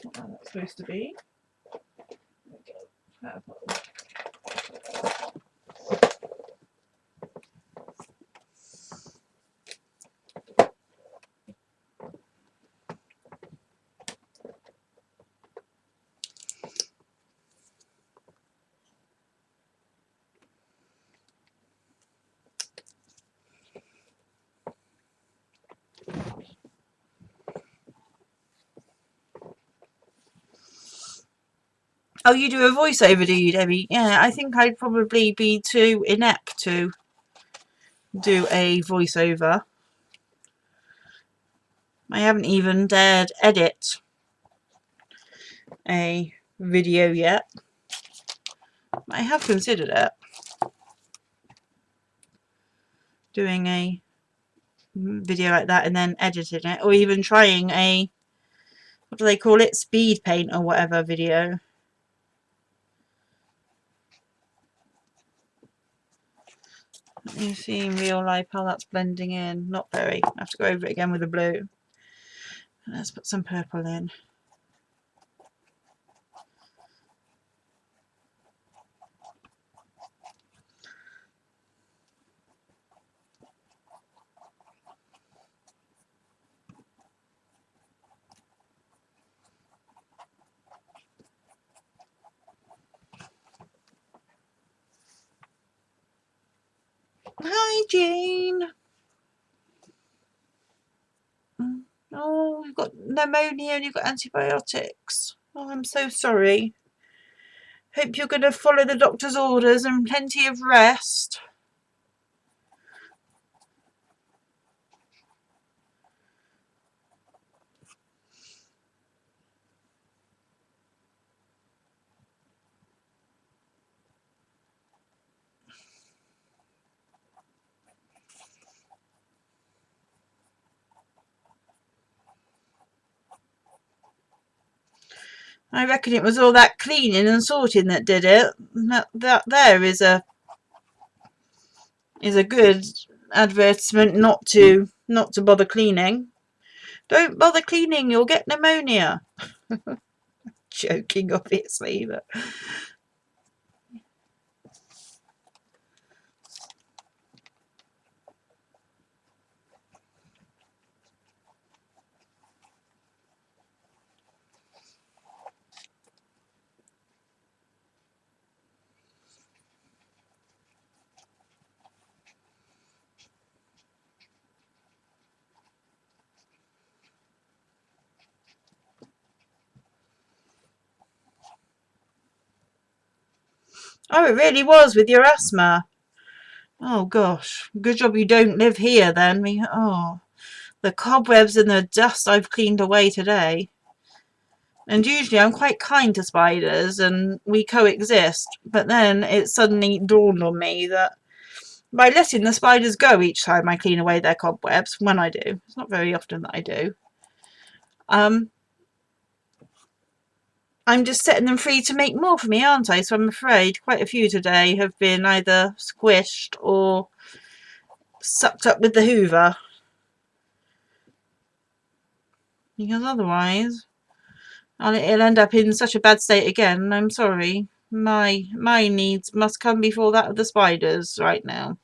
[SPEAKER 1] Not how that's supposed to be. There we go. Purple. Oh, you do a voiceover, do you, Debbie? Yeah, I think I'd probably be too inept to do a voiceover. I haven't even dared edit a video yet. I have considered it. Doing a video like that and then editing it, or even trying a, what do they call it, speed paint or whatever video. You see in real life how that's blending in. Not very. I have to go over it again with the blue. Let's put some purple in. Hi, Jean. Oh, you've got pneumonia and you've got antibiotics. Oh, I'm so sorry. Hope you're going to follow the doctor's orders and plenty of rest. I reckon it was all that cleaning and sorting that did it. That there is a good advertisement not to bother cleaning. Don't bother cleaning, you'll get pneumonia. Joking, obviously, but oh, it really was with your asthma. Oh gosh, good job you don't live here then. The cobwebs and the dust I've cleaned away today. And usually I'm quite kind to spiders and we coexist, but then it suddenly dawned on me that by letting the spiders go each time I clean away their cobwebs, when I do, it's not very often that I do, I'm just setting them free to make more for me, aren't I? So I'm afraid quite a few today have been either squished or sucked up with the Hoover. Because otherwise it'll end up in such a bad state again. I'm sorry. My needs must come before that of the spiders right now.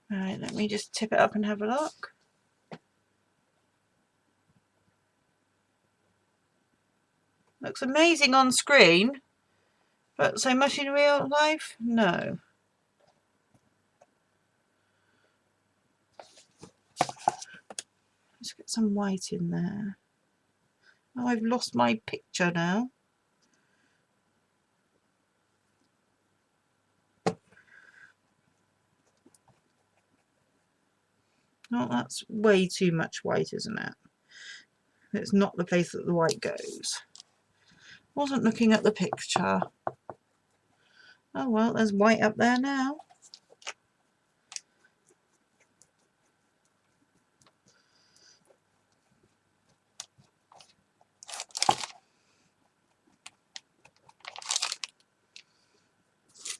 [SPEAKER 1] Right, let me just tip it up and have a look. Looks amazing on screen, but so much in real life? No. Let's get some white in there. Oh, I've lost my picture now. Oh, that's way too much white, isn't it? It's not the place that the white goes. Wasn't looking at the picture. Oh well, there's white up there now.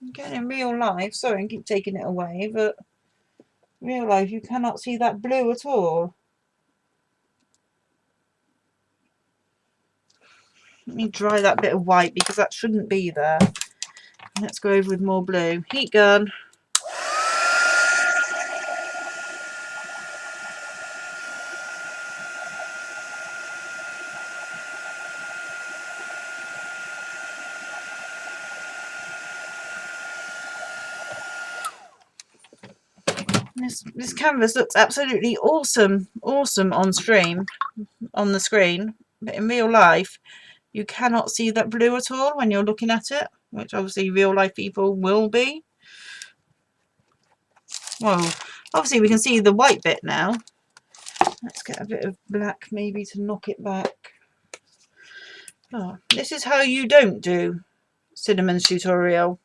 [SPEAKER 1] Again, in real life, sorry I keep taking it away, but in real life you cannot see that blue at all. Let me dry that bit of white because that shouldn't be there. Let's go over with more blue. Heat gun. This canvas looks absolutely awesome on the screen, but in real life you cannot see that blue at all when you're looking at it, which obviously real life people will be. Well, obviously we can see the white bit now. Let's get a bit of black maybe to knock it back. Oh, this is how you don't do Cinnamon's tutorial.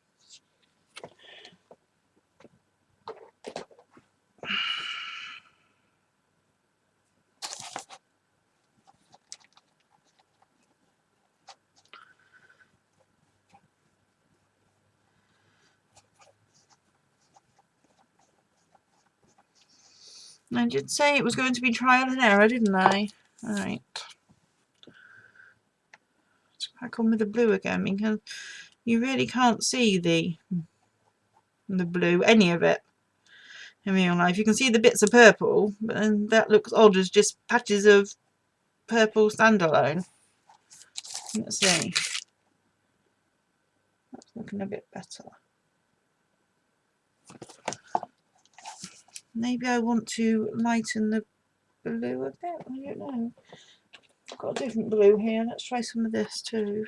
[SPEAKER 1] I did say it was going to be trial and error, didn't I? Alright. Let's crack on with the blue again because you really can't see the blue, any of it, in real life. You can see the bits of purple, but then that looks odd as just patches of purple standalone. Let's see. That's looking a bit better. Maybe I want to lighten the blue a bit. I don't know. I've got a different blue here. Let's try some of this too.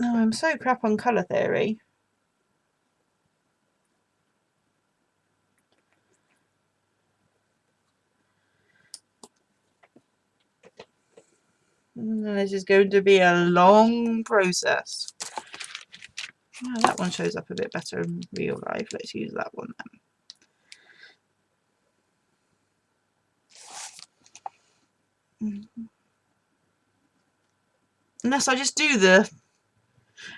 [SPEAKER 1] Oh, I'm so crap on colour theory. This is going to be a long process. Oh, that one shows up a bit better in real life. Let's use that one then. Unless I just do the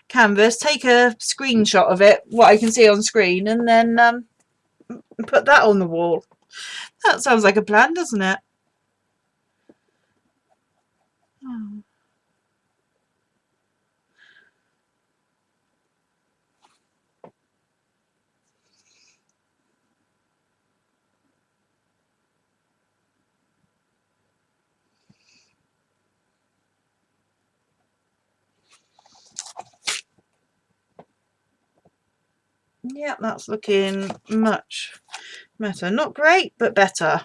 [SPEAKER 1] canvas, take a screenshot of it, what I can see on screen, and then put that on the wall. That sounds like a plan, doesn't it? Oh. Yep, that's looking much better. Not great, but better.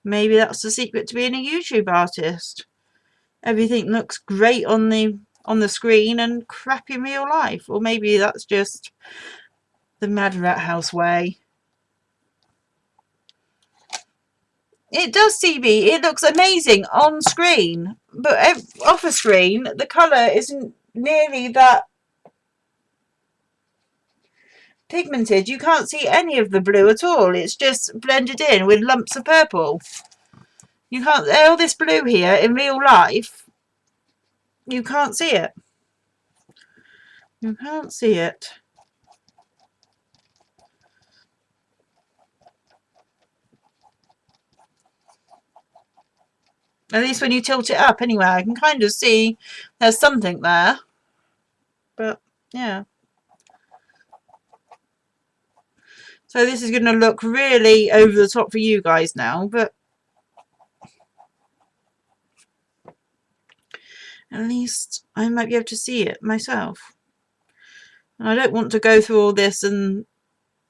[SPEAKER 1] Maybe that's the secret to being a YouTube artist. Everything looks great on the screen and crap in real life. Or maybe that's just the Mad Rat House way. It does, CB. It looks amazing on screen, but off a screen, the colour isn't nearly that pigmented. You can't see any of the blue at all. It's just blended in with lumps of purple. You can't, all this blue here in real life, you can't see it. You can't see it. At least when you tilt it up anyway, I can kind of see there's something there. But, yeah. So this is going to look really over the top for you guys now, but at least I might be able to see it myself. And I don't want to go through all this and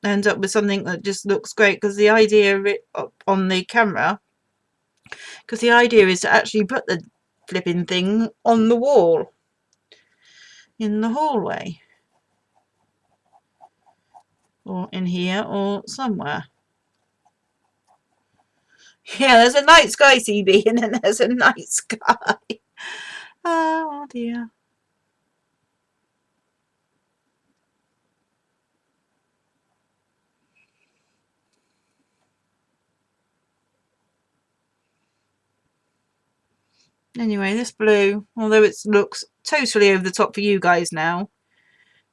[SPEAKER 1] end up with something that just looks great, because the idea of it on the camera, because the idea is to actually put the flipping thing on the wall in the hallway, or in here, or somewhere. Yeah, there's a night sky, CB, and then there's a night sky. Oh dear. Anyway, this blue, although it looks totally over the top for you guys now,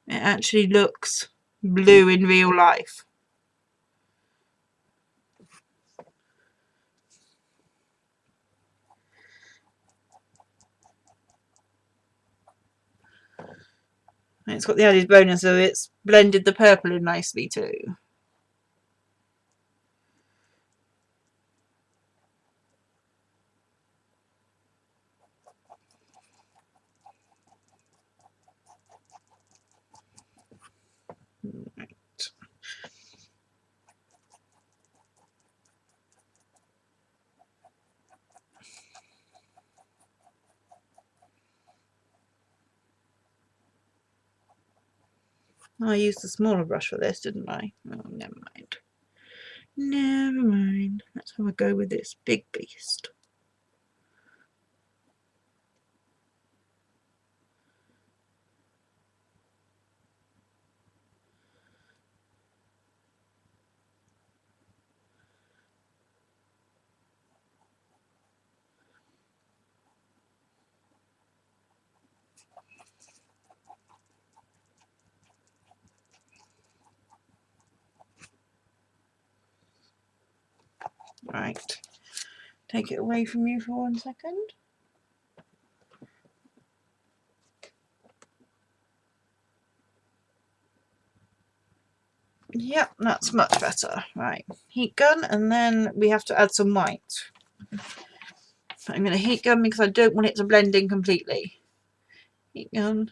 [SPEAKER 1] it actually looks blue in real life. And it's got the added bonus of it's blended the purple in nicely too. Right. I used the smaller brush for this, didn't I? Oh, never mind. Never mind. Let's have a go with this big beast. Right. Take it away from you for 1 second. Yep, that's much better. Right, heat gun, and then we have to add some white. So I'm going to heat gun because I don't want it to blend in completely. Heat gun.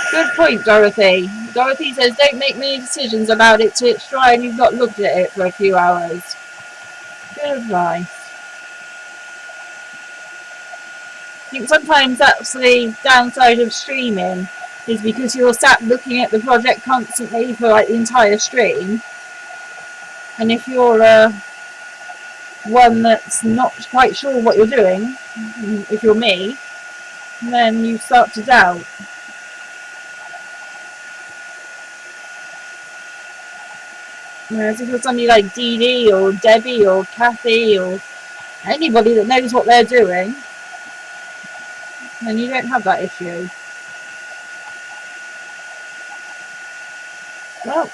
[SPEAKER 1] Good point, Dorothy. Dorothy says, don't make many decisions about it till it's dry and you've not looked at it for a few hours. Good advice. I think sometimes that's the downside of streaming, is because you're sat looking at the project constantly for like the entire stream. And if you're one that's not quite sure what you're doing, if you're me, then you start to doubt. Whereas if you're somebody like Dee Dee or Debbie or Kathy or anybody that knows what they're doing, then you don't have that issue. Well,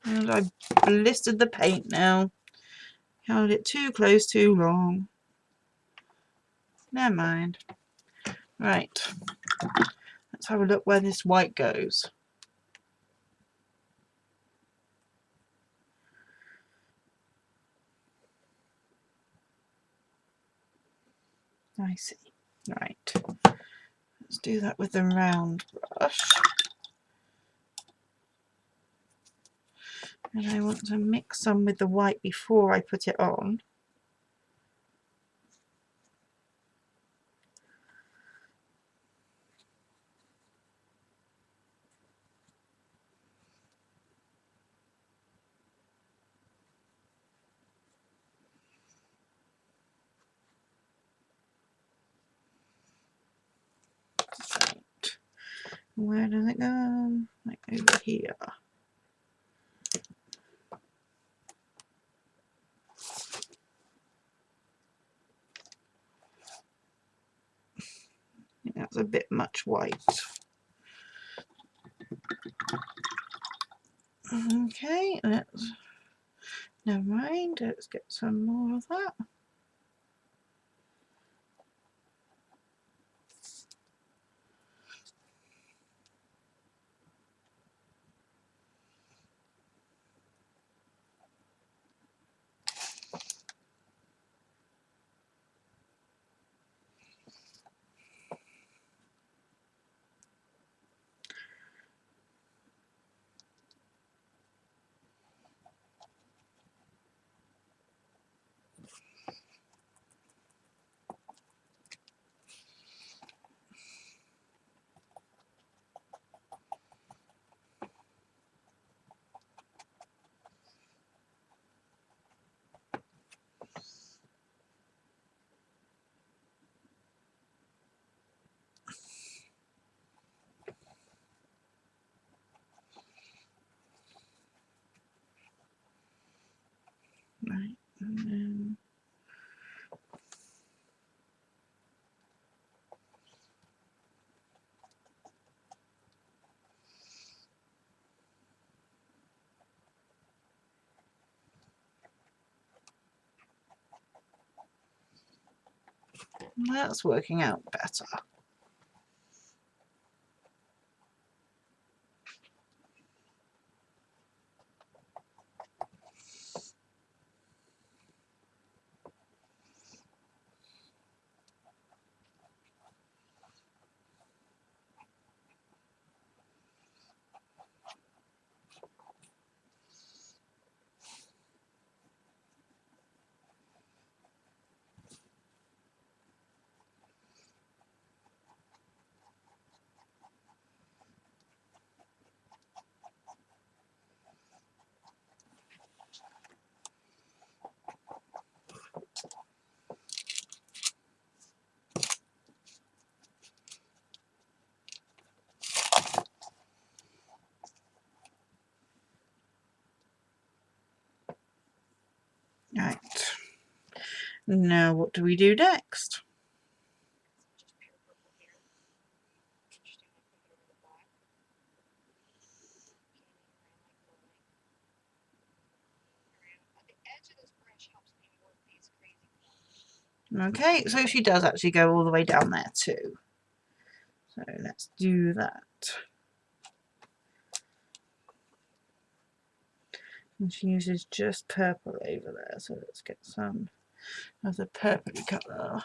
[SPEAKER 1] and I blistered the paint now. Held it too close too long. Never mind. Right. Let's have a look where this white goes. I see. Right. Let's do that with the round brush. And I want to mix some with the white before I put it on. Where does it go? Like over here. I think that's a bit much white. Okay, let's never mind. Let's get some more of that. Right, and then that's working out better. Right. Now what do we do next?
[SPEAKER 2] Just pure purple here. Just doing a quick over the black. Around the edge of this brush helps me work these crazy corners.
[SPEAKER 1] Okay, so she does actually go all the way down there too. So let's do that. And she uses just purple over there, so let's get some of the purpley colour.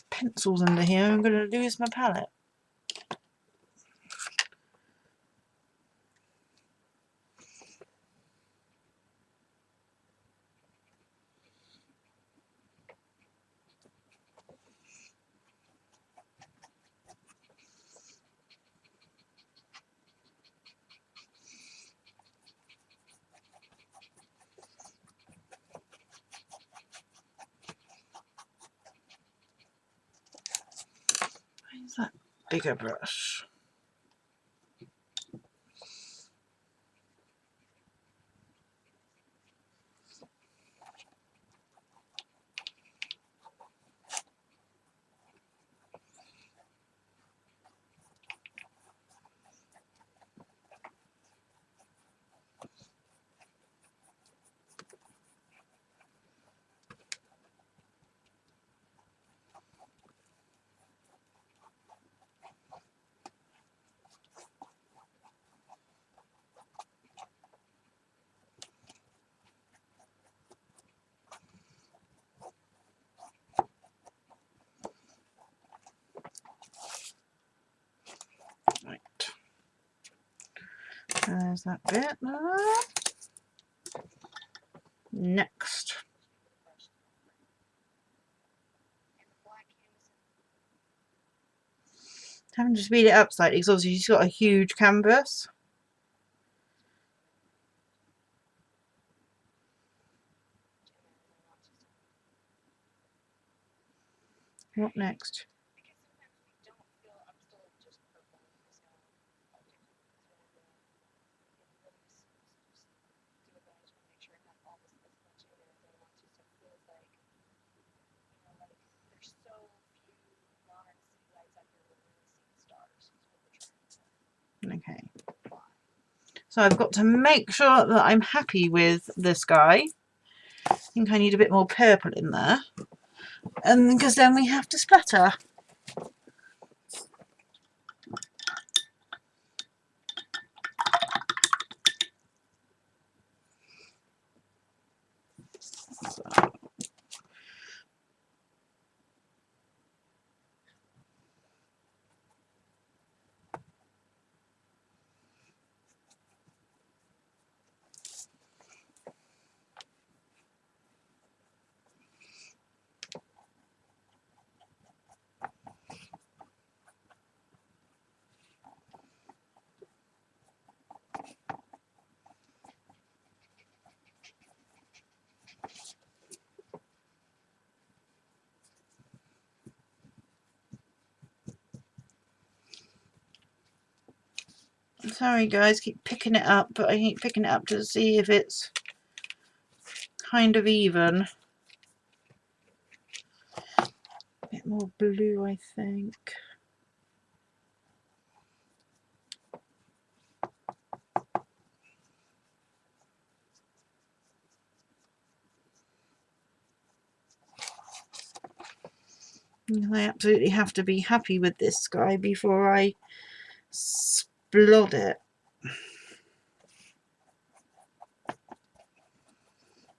[SPEAKER 1] Pencils under here. I'm going to lose my palette. Where's that bigger brush? Right. There's that bit. Next. Having to speed it up slightly because obviously she's got a huge canvas. What next? Okay. So I've got to make sure that I'm happy with this guy. I think I need a bit more purple in there. And because then we have to splatter. Sorry guys, keep picking it up, but I keep picking it up to see if it's kind of even. A bit more blue, I think. I absolutely have to be happy with this guy before I splod it.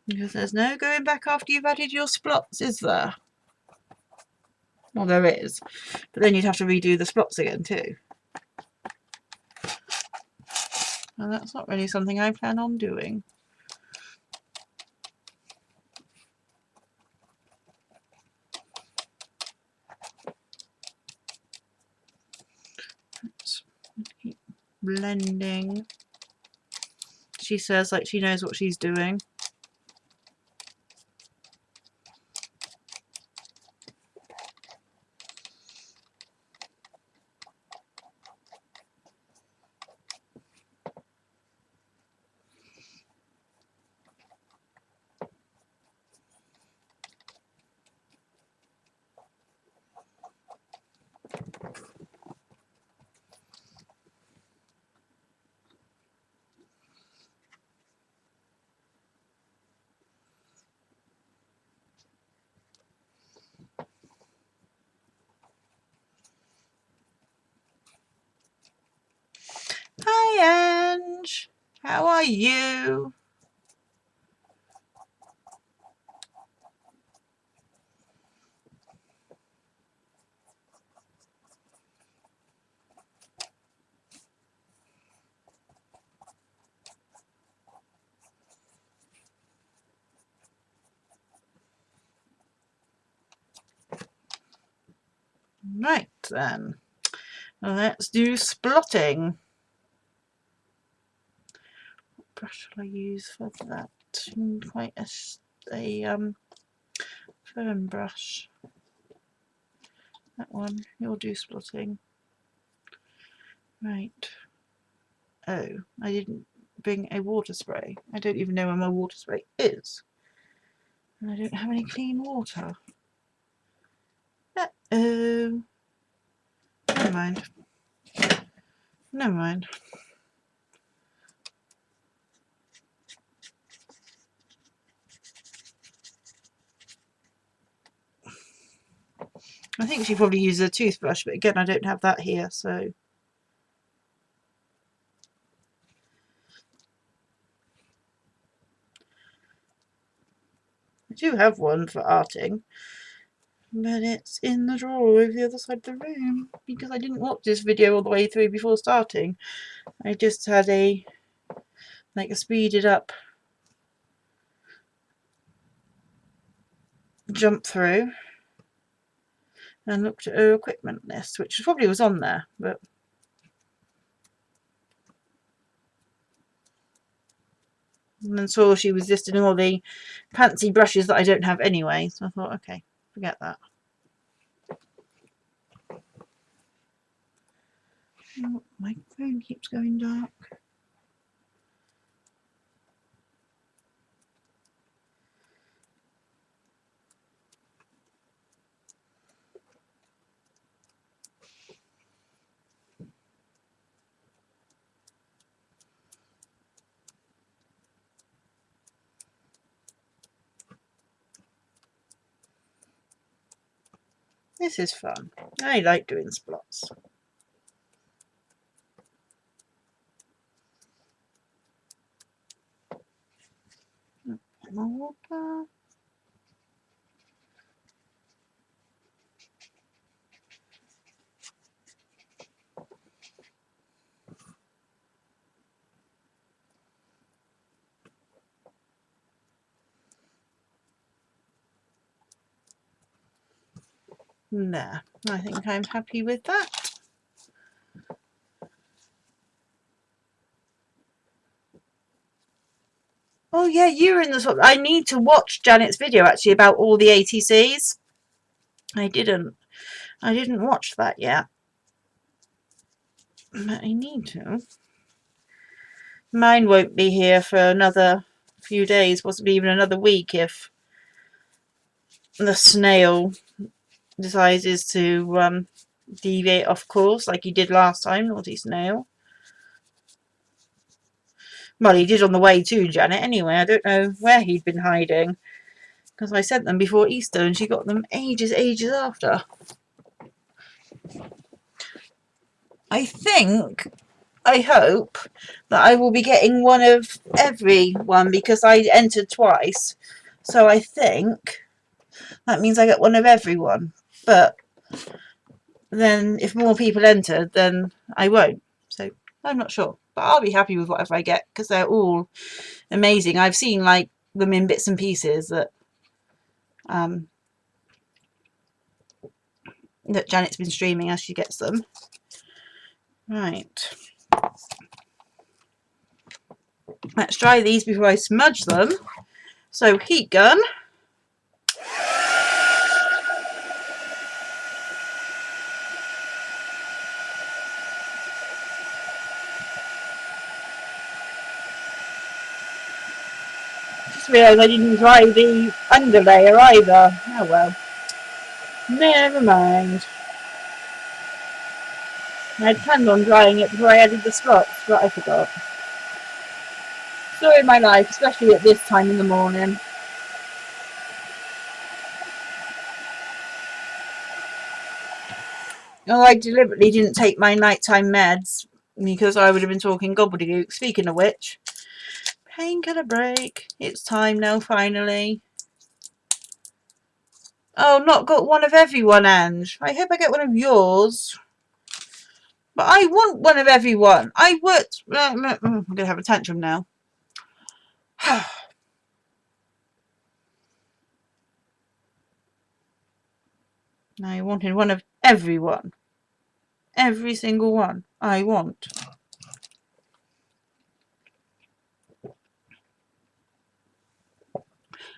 [SPEAKER 1] Because there's no going back after you've added your splots, is there? Well, there is. But then you'd have to redo the splots again too. And that's not really something I plan on doing. Let's keep blending. She says like she knows what she's doing. Hi Ange, how are you? Right then, let's do splotting. What brush shall I use for that? Quite a fern brush. That one, you'll do splotting. Right. Oh, I didn't bring a water spray. I don't even know where my water spray is. And I don't have any clean water. Uh-oh. Never mind. Never mind. I think she probably uses a toothbrush, but again, I don't have that here, so. I do have one for arting, but it's in the drawer over the other side of the room because I didn't watch this video all the way through before starting. I just had a speeded up jump through and looked at her equipment list, which probably was on there, but and then saw she was listing all the fancy brushes that I don't have anyway, so I thought, okay, forget that. Oh, my phone keeps going dark. This is fun. I like doing splots. More water. There. I think I'm happy with that. Oh yeah, you were in the I need to watch Janet's video actually about all the ATCs. I didn't watch that yet. But I need to. Mine won't be here for another few days, possibly even another week if the snail decides to deviate off course like he did last time, naughty snail. Well, he did on the way to Janet anyway. I don't know where he'd been hiding because I sent them before Easter and she got them ages after. I hope that I will be getting one of every one because I entered twice. So I think that means I get one of everyone. But then if more people entered, then I won't. So I'm not sure. But I'll be happy with whatever I get because they're all amazing. I've seen like them in bits and pieces that that Janet's been streaming as she gets them. Right. Let's try these before I smudge them. So heat gun. Just realised I didn't dry the underlayer either. Oh well. Never mind. I planned on drying it before I added the spots, but I forgot. Story of my life, especially at this time in the morning. Oh, I deliberately didn't take my nighttime meds because I would have been talking gobbledygook. Speaking of which, painkiller break. It's time now, finally. Oh, not got one of everyone, Ange. I hope I get one of yours. But I want one of everyone. I worked... I'm going to have a tantrum now. I wanted one of everyone. Every single one I want.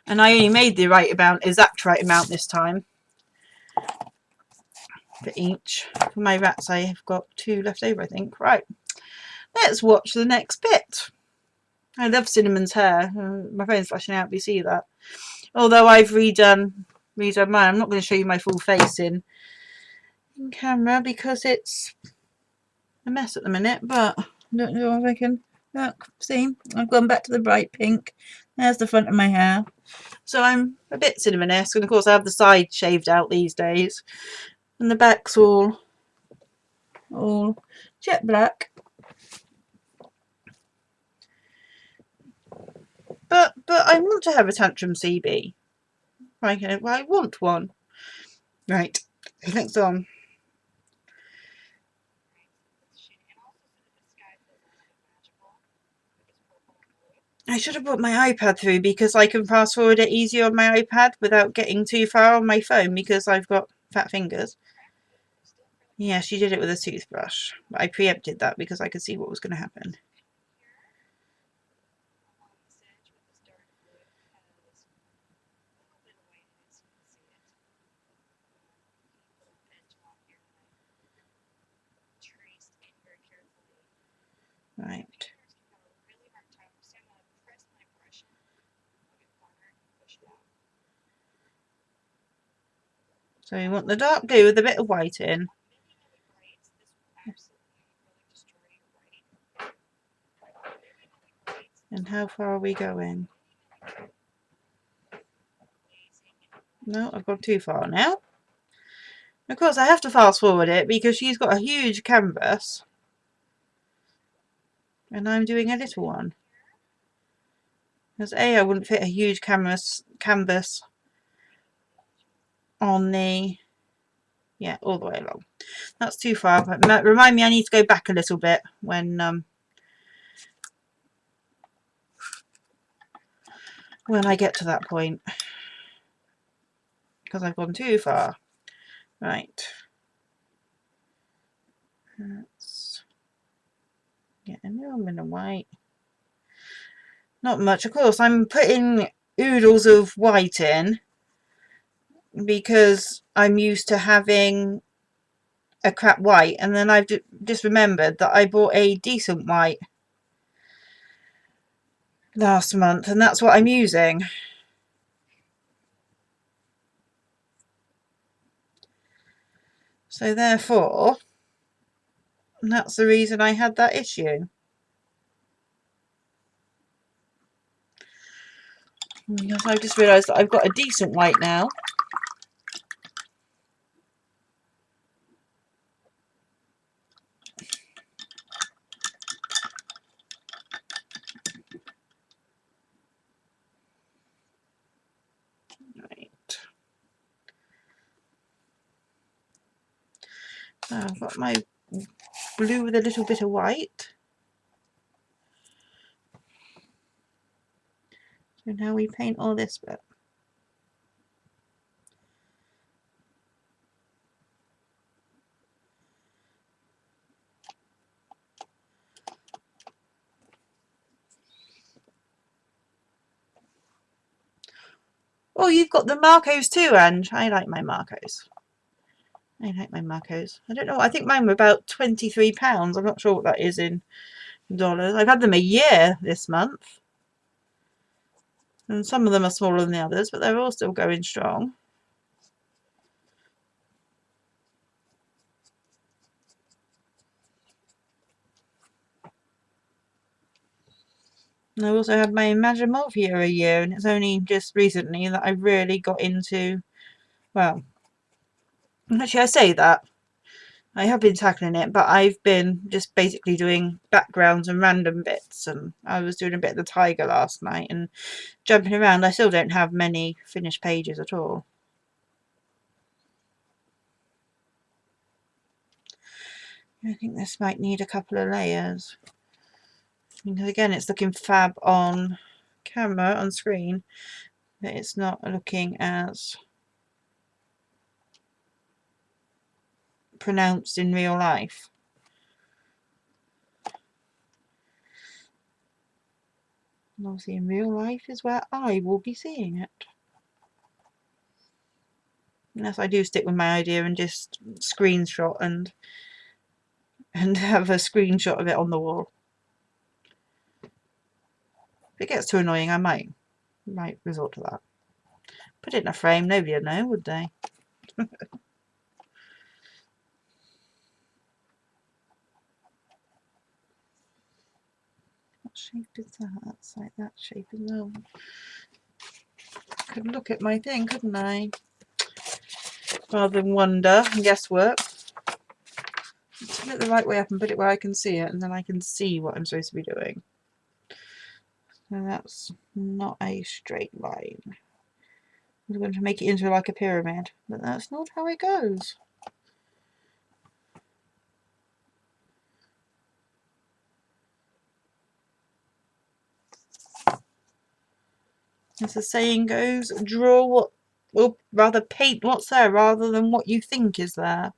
[SPEAKER 1] And I only made the exact right amount this time. For each. For my rats, I have got 2 left over, I think. Right. Let's watch the next bit. I love Cinnamon's hair. My phone's flashing out, if you see that. Although I've redone mine. I'm not going to show you my full face in camera because it's a mess at the minute, but I don't know if I can look. See, I've gone back to the bright pink. There's the front of my hair. So I'm a bit Cinnamon-esque, and of course I have the side shaved out these days. And the back's all jet black. But I want to have a tantrum, CB. Right, well, I want one. Right, next on. I should have brought my iPad through because I can fast forward it easier on my iPad without getting too far on my phone because I've got fat fingers. Yeah, she did it with a toothbrush. But I preempted that because I could see what was going to happen. Right. So you want the dark blue with a bit of white in. And how far are we going? No, I've gone too far now. Of course, I have to fast forward it because she's got a huge canvas. And I'm doing a little one. Because A, I wouldn't fit a huge canvas on the... Yeah, all the way along. That's too far. But remind me I need to go back a little bit when I get to that point. Because I've gone too far. Right. Let's get a little bit of white. Not much. Of course, I'm putting oodles of white in because I'm used to having a crap white, and then I've just remembered that I bought a decent white last month, and that's what I'm using. So therefore, that's the reason I had that issue. Because I've just realised that I've got a decent white now. Right. So I've got my blue with a little bit of white. So now we paint all this bit. Oh, you've got the Marcos too, Ange. I like my Marcos. I like my Marcos. I don't know. I think mine were about £23. I'm not sure what that is in dollars. I've had them a year this month. And some of them are smaller than the others, but they're all still going strong. And I've also had my Imagine Multi a year, and it's only just recently that I've really got into, well, actually I say that. I have been tackling it, but I've been just basically doing backgrounds and random bits, and I was doing a bit of the tiger last night and jumping around. I still don't have many finished pages at all. I think this might need a couple of layers. Because again, it's looking fab on camera, on screen, but it's not looking as pronounced in real life. And obviously in real life is where I will be seeing it. Unless I do stick with my idea and just screenshot and have a screenshot of it on the wall. If it gets too annoying, I might resort to that. Put it in a frame, nobody would know, would they? What shape is that? That's like that shape as well. Could look at my thing, couldn't I? Rather than wonder and guesswork. Let's put it the right way up and put it where I can see it, and then I can see what I'm supposed to be doing. And that's not a straight line. I'm going to make it into like a pyramid, but that's not how it goes. As the saying goes, draw what, or rather paint what's there rather than what you think is there.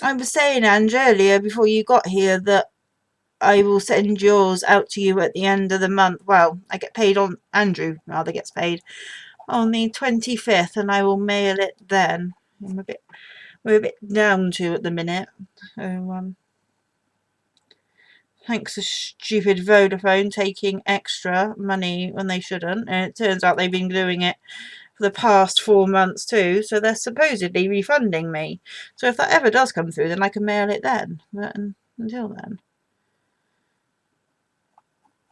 [SPEAKER 1] I was saying, Ange, earlier before you got here that I will send yours out to you at the end of the month. Well, I get paid on, Andrew rather gets paid on the 25th, and I will mail it then. We're a bit down to at the minute. So, thanks to stupid Vodafone taking extra money when they shouldn't. And it turns out they've been doing it for the past 4 months too. So they're supposedly refunding me. So if that ever does come through, then I can mail it then. But until then.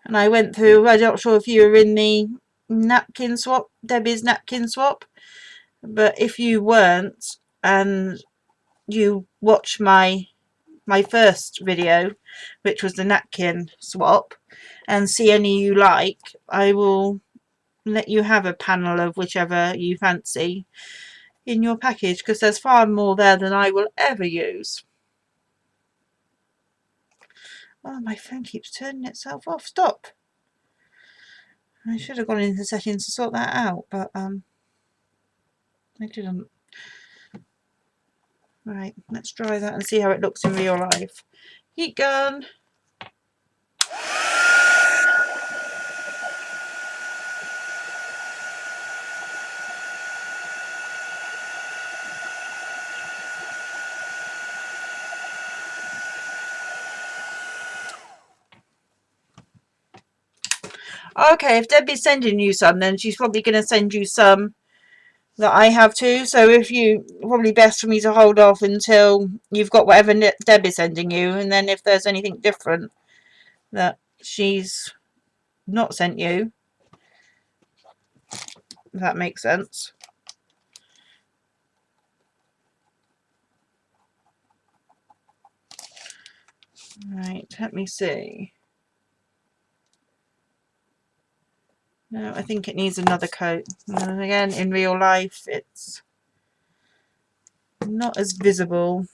[SPEAKER 1] And I went through, I'm not sure if you were in the napkin swap, Debbie's napkin swap. But if you weren't and you watch my first video, which was the napkin swap, and see any you like, I will let you have a panel of whichever you fancy in your package, because there's far more there than I will ever use. Oh, my phone keeps turning itself off. Stop. I should have gone into the settings to sort that out, but I didn't. Right, let's try that and see how it looks in real life. Heat gun. Okay, if Debbie's sending you some, then she's probably going to send you some that I have too. So if you, probably best for me to hold off until you've got whatever Debbie's sending you, and then if there's anything different that she's not sent you, if that makes sense. Right, let me see. No, I think it needs another coat. And again, in real life, it's not as visible.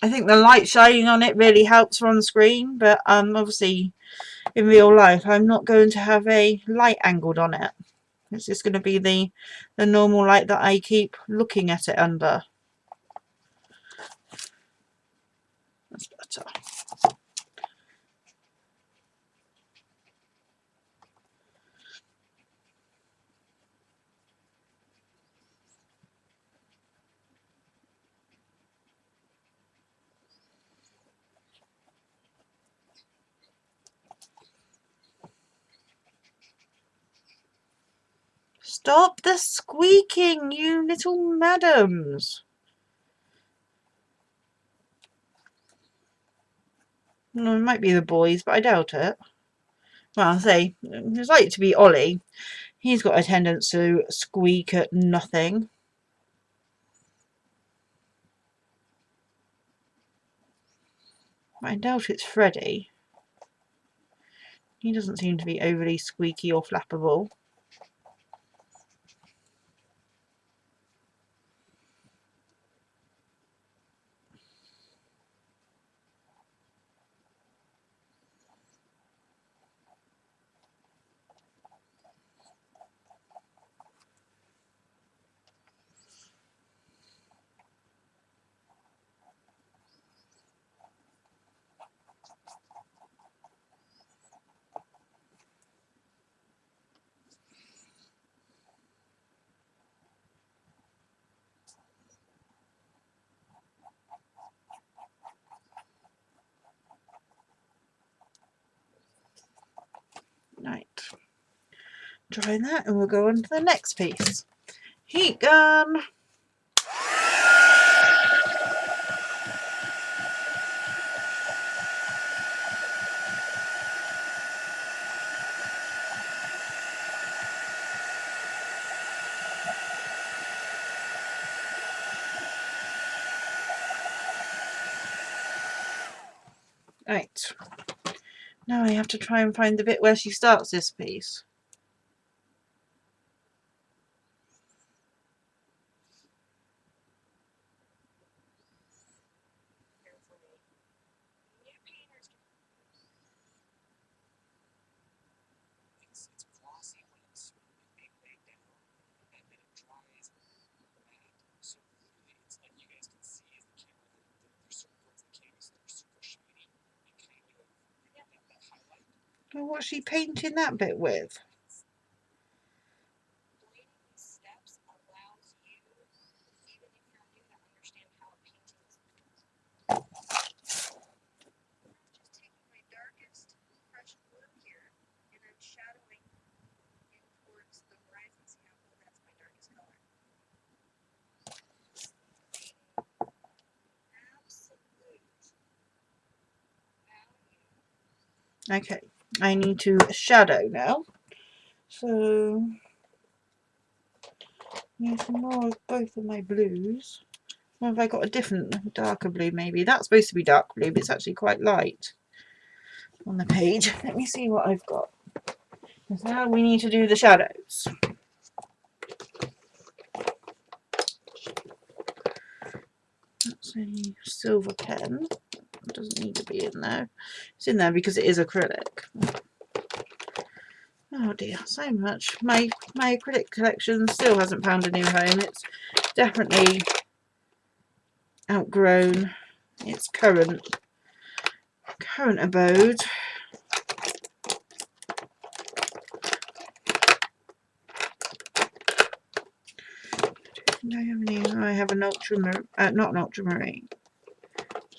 [SPEAKER 1] I think the light shining on it really helps on screen, but obviously in real life I'm not going to have a light angled on it. It's just going to be the normal light that I keep looking at it under. That's better. Stop the squeaking, you little madams. No, it might be the boys, but I doubt it. Well, I'll say, it's like to be Ollie. He's got a tendency to squeak at nothing. I doubt it's Freddie. He doesn't seem to be overly squeaky or flappable. Right. Try that and we'll go on to the next piece. Heat gun. Right. Now I have to try and find the bit where she starts this piece.
[SPEAKER 2] New painters can
[SPEAKER 3] It's glossy when it's being laid down, and then it dries matte. So clearly, it's like you guys can see in the camera that there's certain parts of the canvas that are super shiny and kind of that highlight.
[SPEAKER 1] Well, what's she painting that bit with?
[SPEAKER 2] learning these steps allows you, even if you're new, to understand how a painting is made. I'm just taking my darkest crushed blue here, and I'm shadowing in towards the horizon. See how blue? That's my darkest color. Absolute value.
[SPEAKER 1] Okay, I need to shadow now. So, use more of both of my blues. Or have I got a different, darker blue maybe? That's supposed to be dark blue, but it's actually quite light on the page. Let me see what I've got. Because now we need to do the shadows. That's a silver pen. It doesn't need to be in there. It's in there because it is acrylic. Oh dear, so much. My acrylic collection still hasn't found a new home. It's definitely outgrown its current abode. Do I have any? I have an ultramarine, not an ultramarine,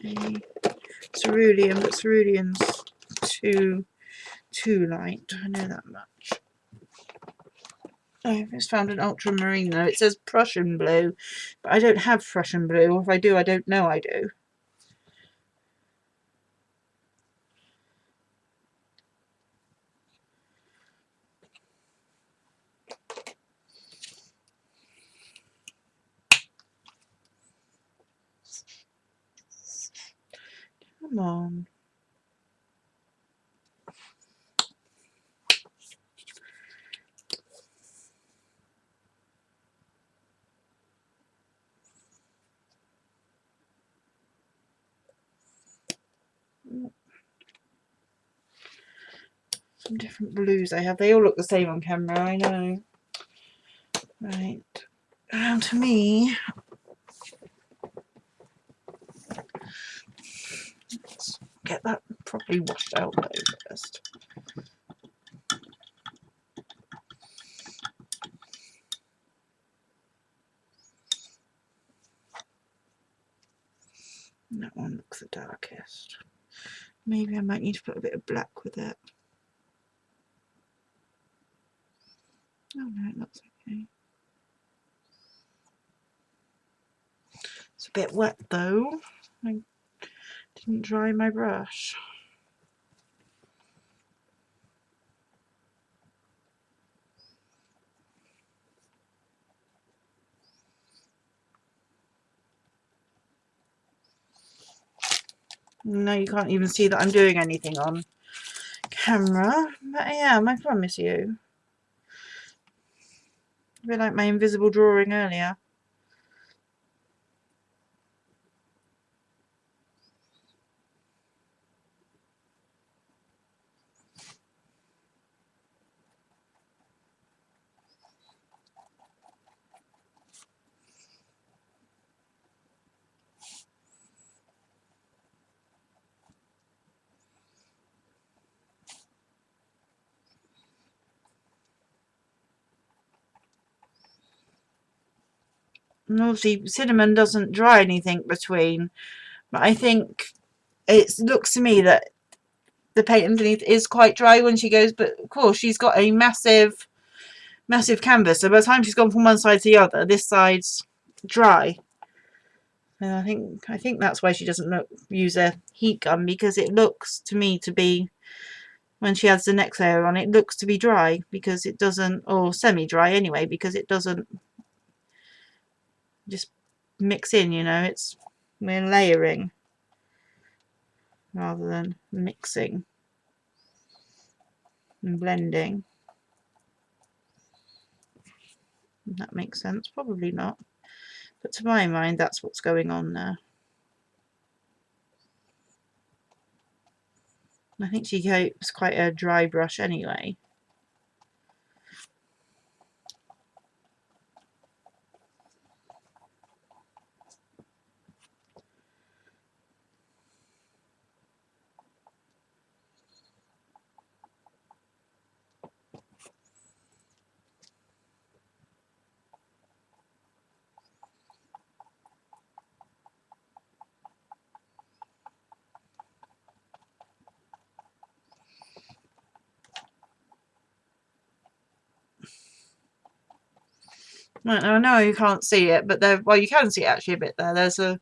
[SPEAKER 1] a cerulean, but cerulean's too light. I know that much. I've just found an ultramarine though. It says Prussian blue, but I don't have Prussian blue. Or if I do, I don't know I do. Come on. Some different blues I have. They all look the same on camera, I know. Right. Now to me. Let's get that properly washed out though first. And that one looks the darkest. Maybe I might need to put a bit of black with it. Oh no, it looks okay. It's a bit wet though. I didn't dry my brush. No, you can't even see that I'm doing anything on camera. But I am, I promise you. A bit like my invisible drawing earlier. And obviously cinnamon doesn't dry anything between. But I think it looks to me that the paint underneath is quite dry when she goes, but of course she's got a massive canvas, so by the time she's gone from one side to the other, this side's dry. And I think that's why she doesn't use a heat gun, because it looks to me to be, when she adds the next layer on, it looks to be dry because it doesn't, or semi-dry anyway, because it doesn't just mix in, you know, we're layering. rather than mixing and blending. That makes sense. Probably not. But to my mind, that's what's going on there. I think she hopes quite a dry brush anyway. Right, now I know you can't see it, but there, well, you can see it actually a bit there. There's a,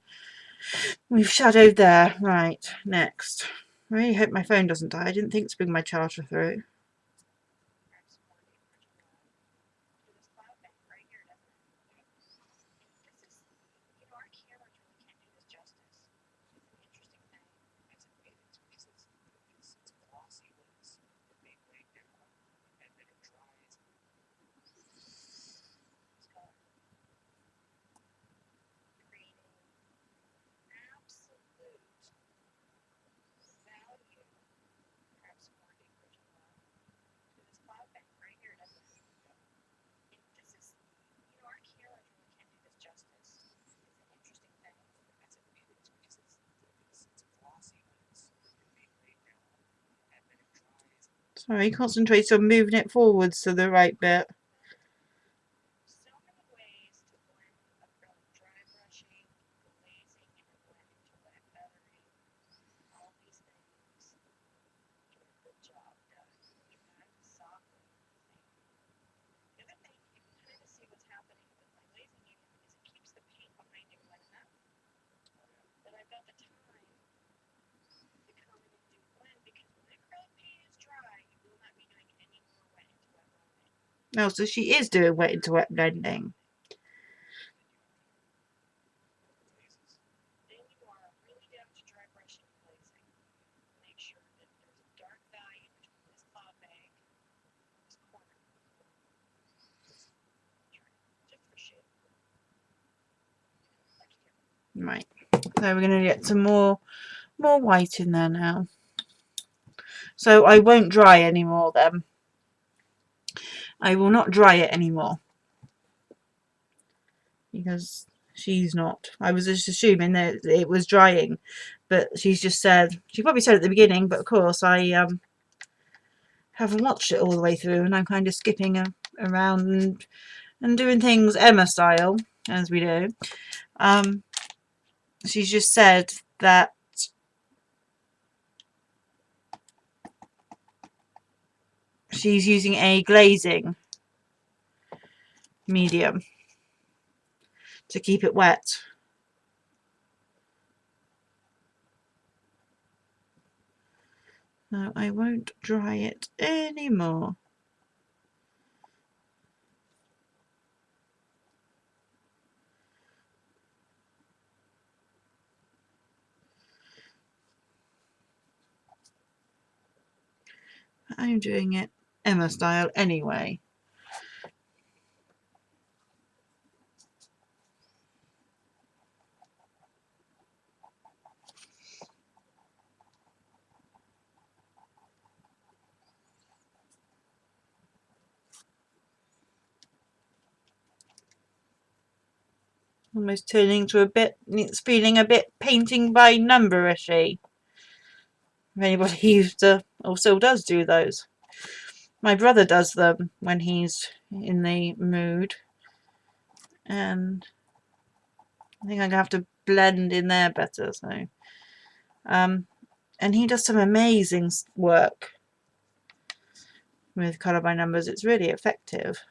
[SPEAKER 1] we've shadowed there. Right, next. I really hope my phone doesn't die. I didn't think to bring my charger through.
[SPEAKER 2] Perhaps more the original. To this cloud bank right here, doesn't it? And this is, you know, our cameras really can't do this justice. It's an interesting thing.
[SPEAKER 3] It's because it's a glossy lens that they lay down and then it dries.
[SPEAKER 2] It's called creating absolute value. Perhaps more the original. To this cloud bank right here, doesn't it? And this is, you know, our cameras really can't do this justice. It's an interesting thing.
[SPEAKER 3] It's because it's a glossy lens that they lay down and then it dries.
[SPEAKER 1] Sorry, concentrate on moving it forwards to the right bit.
[SPEAKER 2] So many ways to blend from dry brushing, glazing, and then blend into wet feathering. All these things get the job done. Drive softly. The other thing, you can kind of see what's happening with my glazing medium is it keeps the paint behind it wet enough that I've got the time to come in and do blend, because when the acrylic paint is dry, you will not be doing any more wet into wet blending.
[SPEAKER 1] Oh, so she is doing wet into wet blending.
[SPEAKER 2] Then you are really down to dry brushing and glazing. Make sure that there's a dark value between this cloud bank and this corner. Just for shade. Like here.
[SPEAKER 1] Right. So we're going to get some more white in there now. So I won't dry anymore then. I will not dry it anymore. Because she's not. I was just assuming that it was drying. But she's just said, she probably said at the beginning, but of course I haven't watched it all the way through and I'm kind of skipping around and doing things Emma style, as we do. She's just said that she's using a glazing medium to keep it wet. No, I won't dry it anymore. I'm doing it Emma style anyway. Almost turning to a bit, it's feeling a bit painting by number-ishy. If anybody used to, or still does do those. My brother does them when he's in the mood. And I think I'm going to have to blend in there better. So, and he does some amazing work with colour by numbers. It's really effective.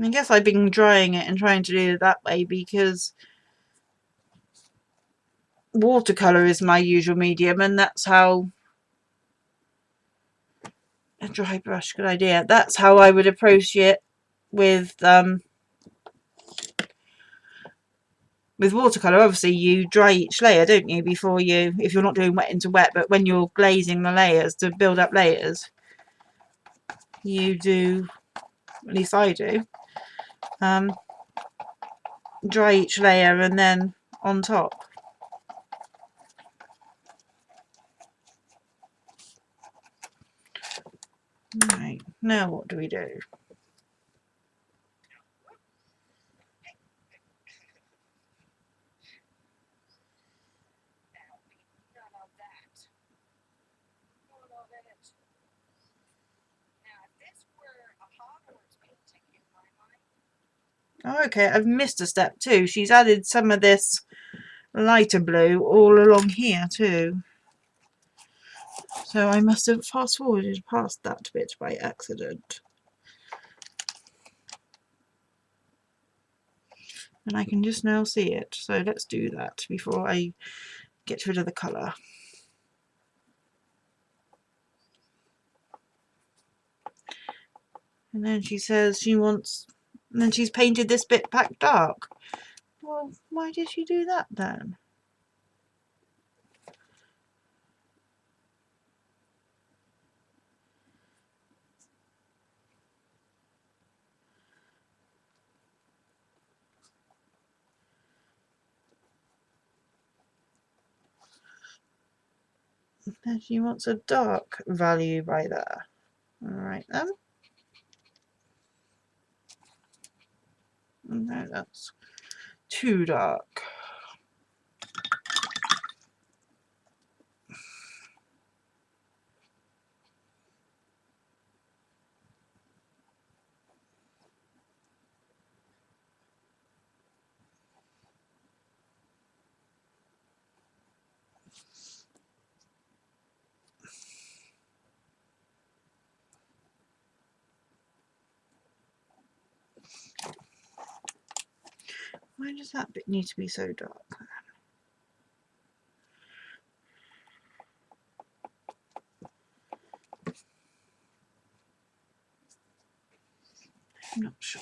[SPEAKER 1] I guess I've been drying it and trying to do it that way because watercolour is my usual medium, and that's how a dry brush, good idea. That's how I would approach it with watercolour. Obviously you dry each layer, don't you, before you, if you're not doing wet into wet, but when you're glazing the layers to build up layers, you do, at least I do, dry each layer and then on top. Right, now what do we do?
[SPEAKER 2] Now, none of that. None of it. Now, if this were a Hogwarts painting in my mind,
[SPEAKER 1] Oh, okay, I've missed a step too. She's added some of this lighter blue all along here too. So I must have fast forwarded past that bit by accident. And I can just now see it. So let's do that before I get rid of the colour. And then she says she wants, and then she's painted this bit back dark. Well, why did she do that then? Then she wants a dark value by there. Alright then. No, that's too dark. Why does that bit need to be so dark? I'm not sure.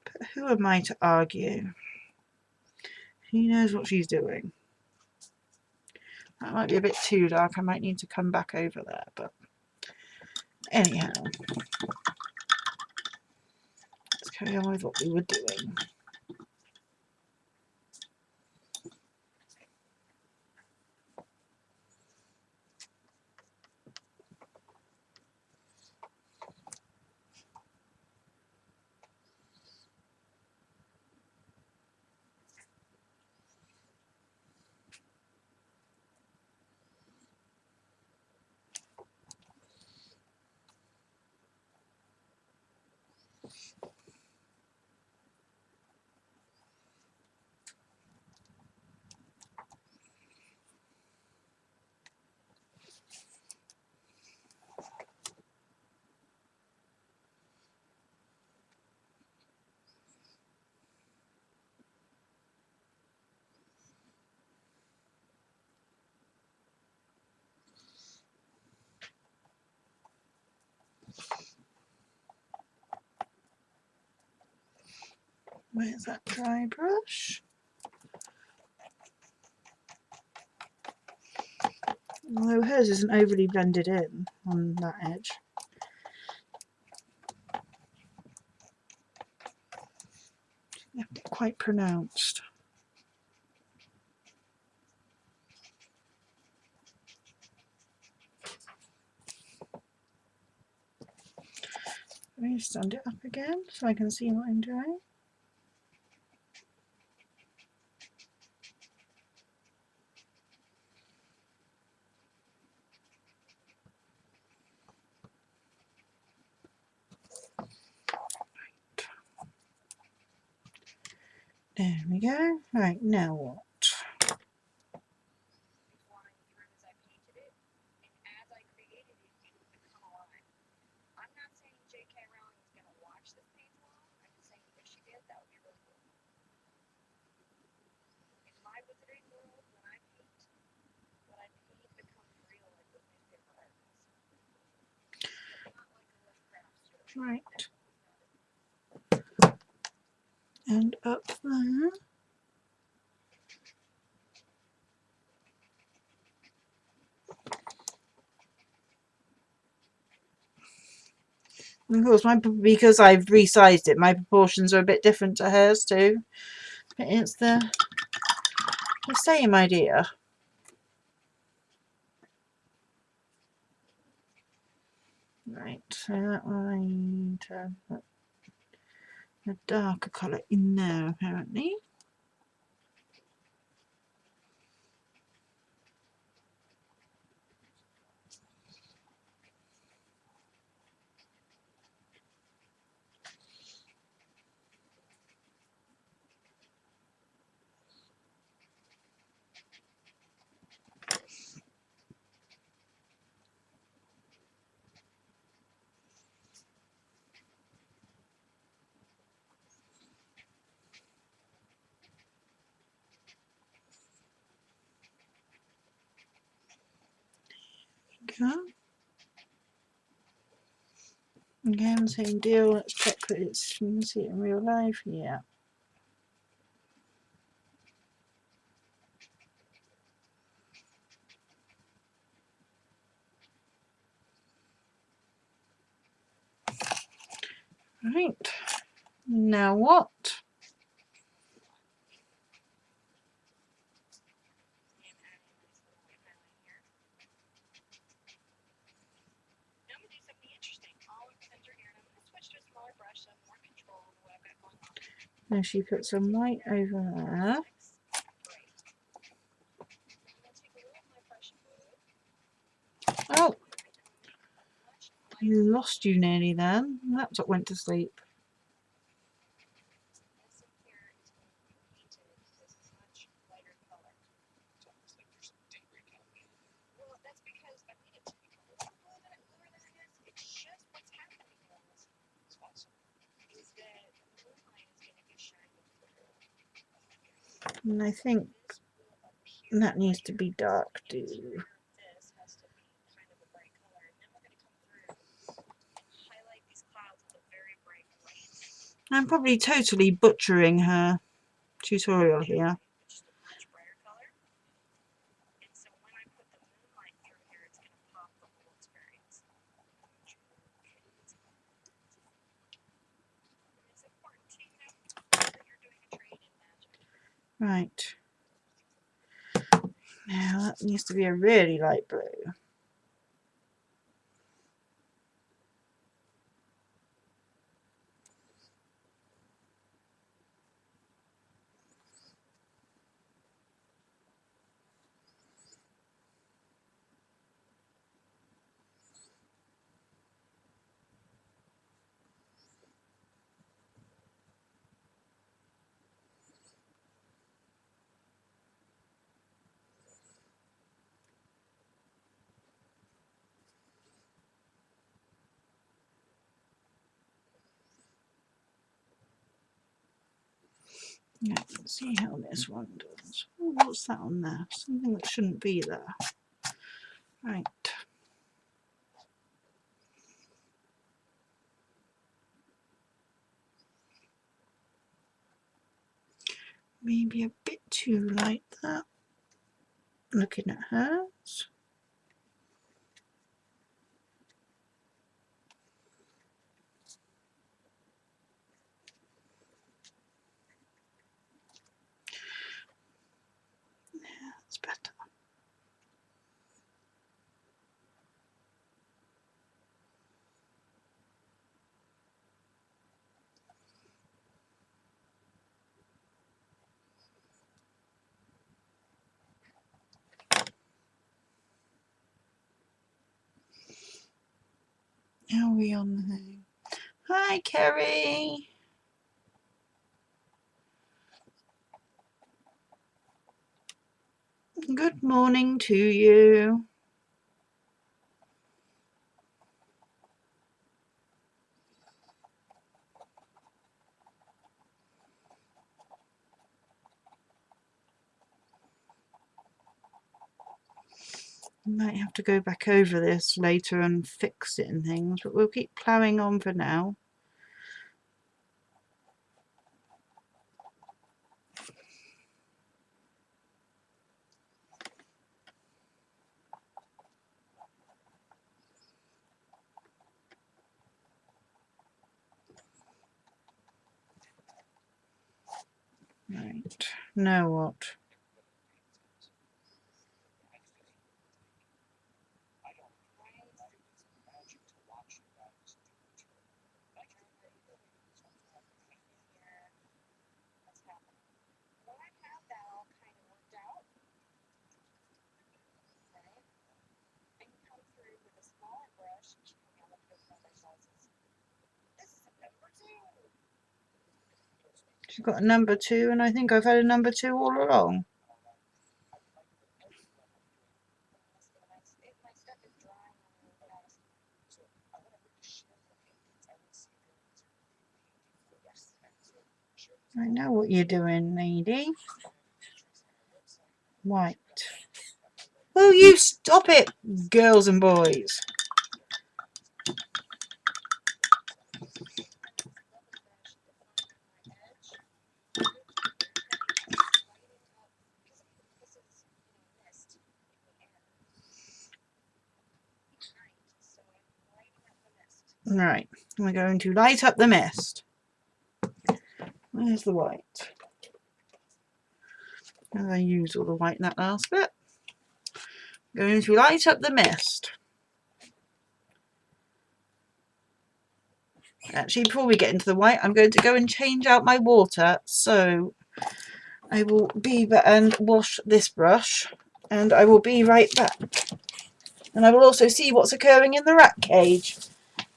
[SPEAKER 1] But who am I to argue? She knows what she's doing. That might be a bit too dark. I might need to come back over there, but anyhow, let's carry on with what we were doing. Where's that dry brush? Although hers isn't overly blended in on that edge. Yeah, quite pronounced. Let me stand it up again so I can see what I'm doing. There we go. Right, now what?
[SPEAKER 2] flying through as I painted it, and
[SPEAKER 1] Right. And up there. Of course, because I've resized it, my proportions are a bit different to hers too. But it's the same idea. Right, so that one I need to put a darker colour in there apparently. Okay. Again, same deal. Let's check that it's, you can see it in real life. Yeah. Right. Now what?
[SPEAKER 2] Now I'm going to do something interesting. All of center here, and I'm going to switch to a smaller brush so I have more control over what I've got going on.
[SPEAKER 1] Now she put some white over there.
[SPEAKER 2] Great. I'm going to take a little of my brush and blue.
[SPEAKER 1] Oh, you lost you nearly then. Laptop went to sleep.
[SPEAKER 2] This in here is going to be painted this much lighter color.
[SPEAKER 3] It's almost like there's some daybreak happening.
[SPEAKER 2] Well, that's because I made it to be a little bluer than it is. It's just what's happening here in this
[SPEAKER 3] It's awesome.
[SPEAKER 2] is that the moonlight is going to be shining through.
[SPEAKER 1] And I think
[SPEAKER 2] This will appear
[SPEAKER 1] that needs to
[SPEAKER 2] lighter.
[SPEAKER 1] be dark
[SPEAKER 2] The
[SPEAKER 1] too.
[SPEAKER 2] interior of this has to be kind of a bright color, and then we're going to come through and highlight these clouds with a very bright white.
[SPEAKER 1] I'm probably totally butchering her tutorial here.
[SPEAKER 2] It's just a much brighter color. And so when I put the moonlight through here, it's going to pop the whole experience. And it's important to know that you're doing a trade in magic.
[SPEAKER 1] Right. Now that needs to be a really light blue. Yeah, let's see how this one does. Oh, what's that on there? Something that shouldn't be there. Right. Maybe a bit too light that. Looking at hers. Yeah, that's better. How are we on the thing? Hi, Kerry. Good morning to you. Might have to go back over this later and fix it and things, but we'll keep ploughing on for now. Right, now what?
[SPEAKER 2] What's happening? When I have that all kind of worked out, right, I can come through with a smaller brush and come out with number sizes. This is a number 2.
[SPEAKER 1] She's got a number 2, and I think I've had a number 2 all along.
[SPEAKER 2] My stuff is drying on me fast.
[SPEAKER 1] I know what you're doing, lady. White. Will you stop it, girls and boys? Right, we're going to light up the mist. Where's the white? I used all the white in that last bit. Going to light up the mist. Actually, before we get into the white, I'm going to go and change out my water. So I will be and wash this brush, and I will be right back. And I will also see what's occurring in the rat cage.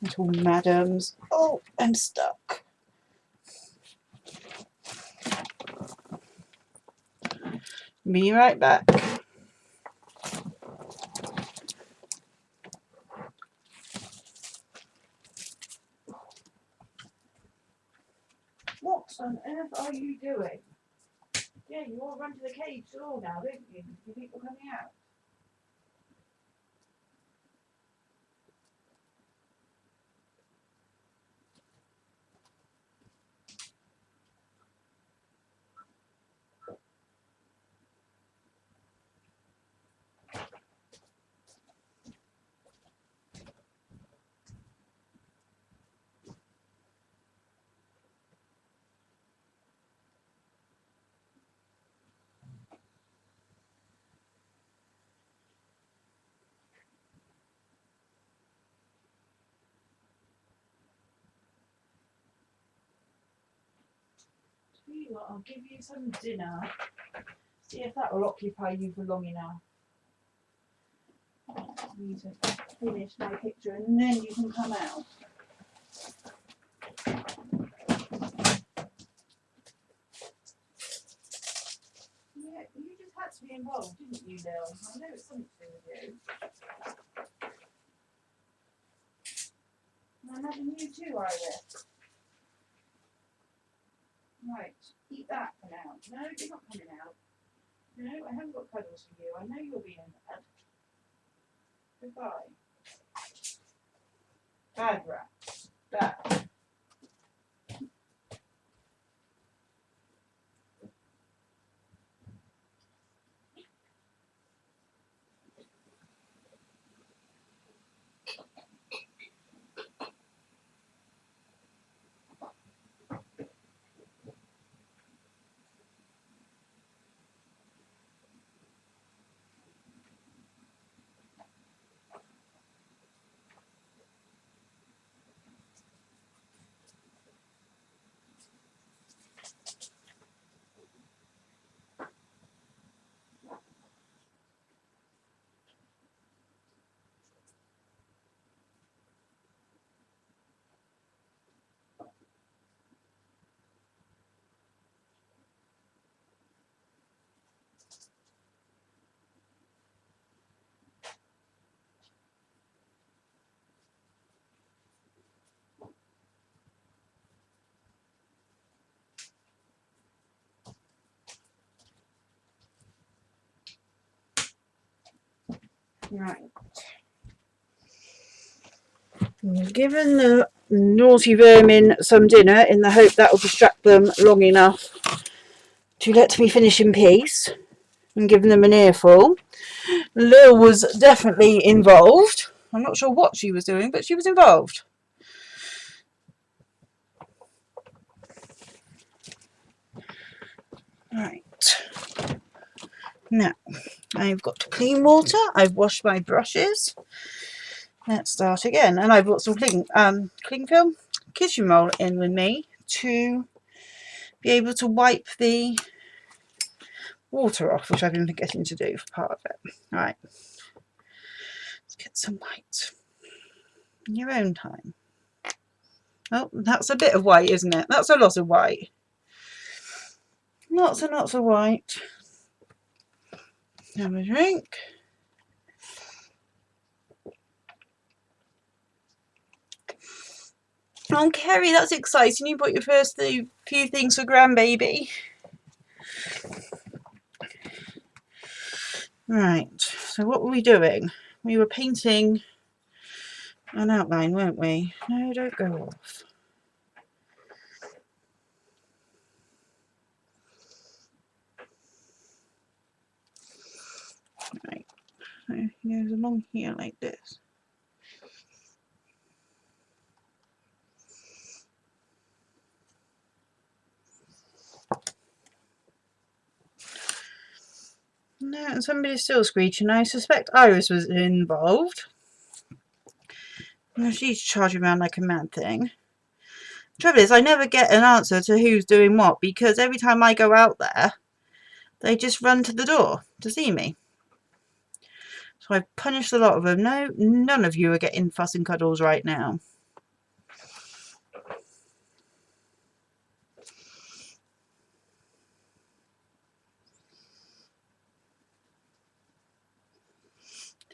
[SPEAKER 1] Little madams. Oh, I'm stuck. Be right back. What on earth are you doing? Yeah, you all run to the cage door now, don't you? You people coming out. Tell you what, I'll give you some dinner. See if that will occupy you for long enough. I need to finish my picture and then you can come out. Yeah, you just had to be involved, didn't you, Lil? I know it's something to do with you. And I imagine you too, Iris. Right, eat that for now. No, you're not coming out. No, I haven't got cuddles for you. I know you'll be in bed. Goodbye. Bad rat. Bad. Right. We've given the naughty vermin some dinner in the hope that will distract them long enough to let me finish in peace, and given them an earful. Lil was definitely involved. I'm not sure what she was doing, but she was involved. Right. Now, I've got clean water. I've washed my brushes. Let's start again. And I've got some cling film kitchen roll in with me to be able to wipe the water off, which I've been forgetting to do for part of it. Right. Let's get some white in your own time. Oh, that's a bit of white, isn't it? That's a lot of white. Lots and lots of white. Have a drink. Oh, Kerry, that's exciting. You bought your first few things for grandbaby. Right, so what were we doing? We were painting an outline, weren't we? No, don't go off. Right, so he goes along here like this. No, and somebody's still screeching. I suspect Iris was involved. She's charging around like a mad thing. Trouble is, I never get an answer to who's doing what, because every time I go out there, they just run to the door to see me. So I've punished a lot of them. No, none of you are getting fuss and cuddles right now.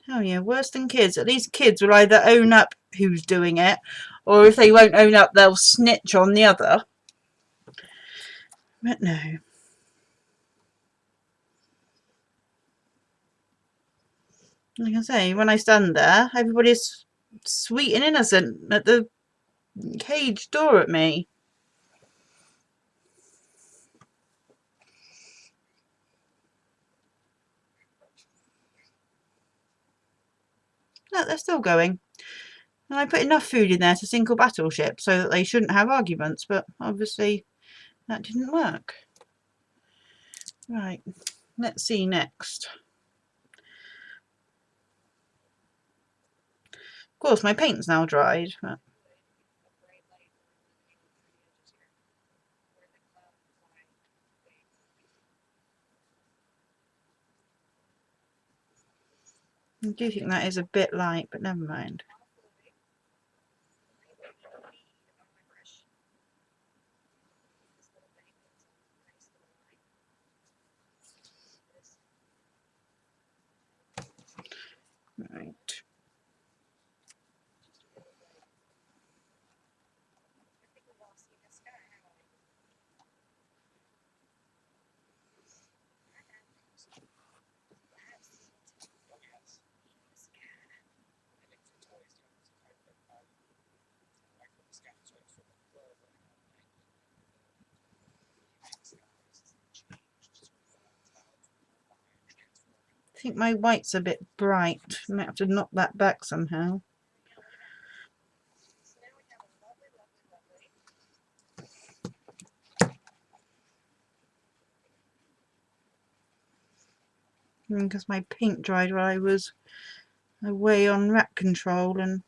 [SPEAKER 1] Oh yeah, worse than kids. At least kids will either own up who's doing it, or if they won't own up, they'll snitch on the other. But no. Like I say, when I stand there, everybody's sweet and innocent at the cage door at me. Look, they're still going. And I put enough food in there to sink a battleship so that they shouldn't have arguments, but obviously that didn't work. Right, let's see next. Of course, my paint's now dried. But I do think that is a bit light, but never mind. Right.
[SPEAKER 3] Oh, yes. I think for toys, you know, there's a kind of like the scouts are sort of blur going on, right? The skies as they change, sort of clouds behind transforming.
[SPEAKER 1] I think my white's a bit bright. I might have to knock that back somehow.
[SPEAKER 2] So now we have a lovely, lovely, lovely.
[SPEAKER 1] Because my paint dried while I was away on rat control, and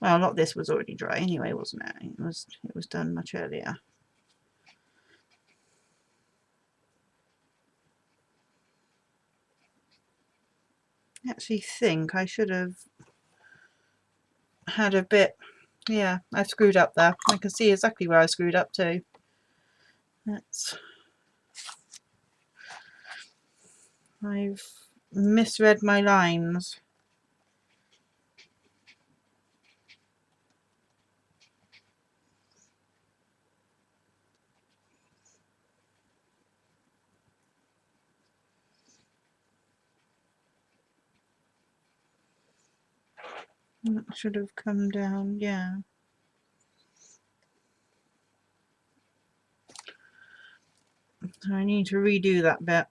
[SPEAKER 1] well, a lot of this was already dry anyway, wasn't it? It was done much earlier. I actually think I should have had a bit. Yeah, I screwed up there. I can see exactly where I screwed up too. I've misread my lines. That should have come down, yeah. So I need to redo that bit.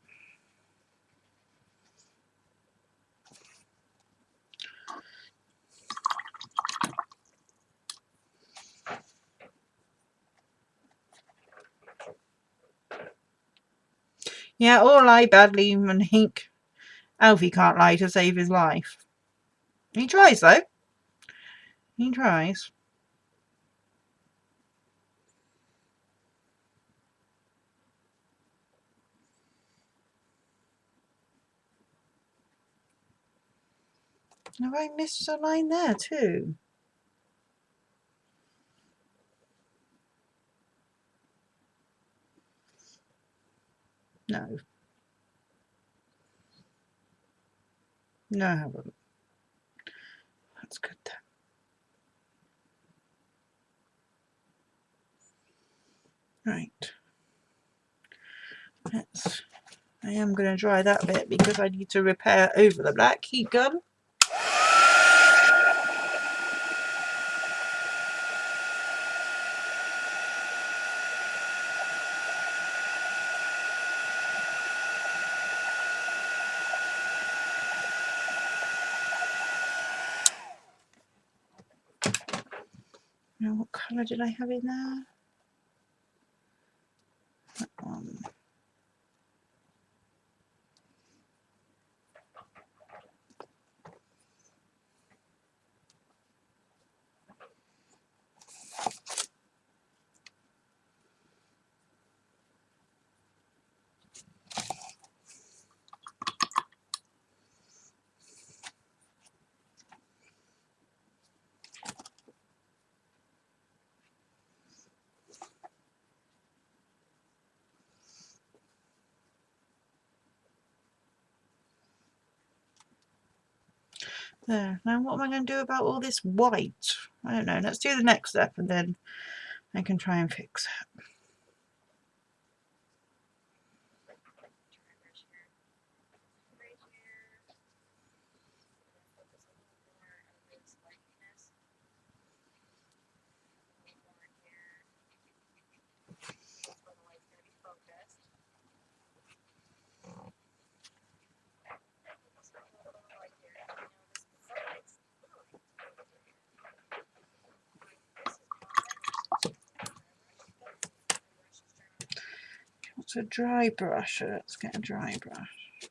[SPEAKER 1] Yeah, or lie badly and think Alfie can't lie to save his life. He tries though. He tries. Have I missed a line there too? No. No, I haven't. That's good then. Right. I am going to dry that bit because I need to repair over the black heat gun. Now, what colour did I have in there? That one. There. Now what am I going to do about all this white? I don't know. Let's do the next step and then I can try and fix it. What's a dry brush? Let's get a dry brush.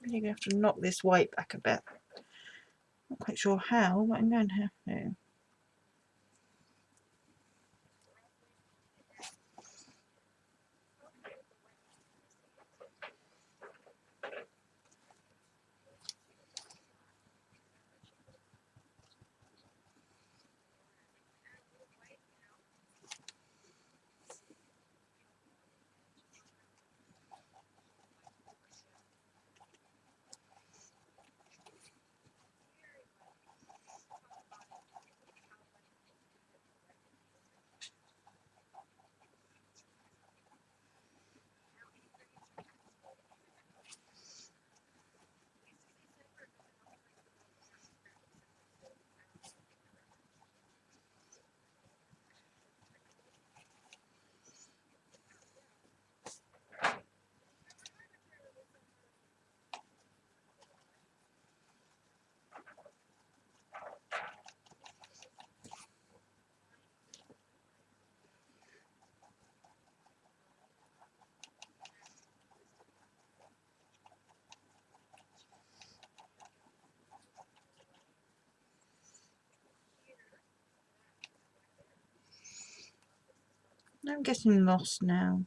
[SPEAKER 1] I'm going to have to knock this white back a bit. Not quite sure how, but I'm going to have to. I'm getting lost now.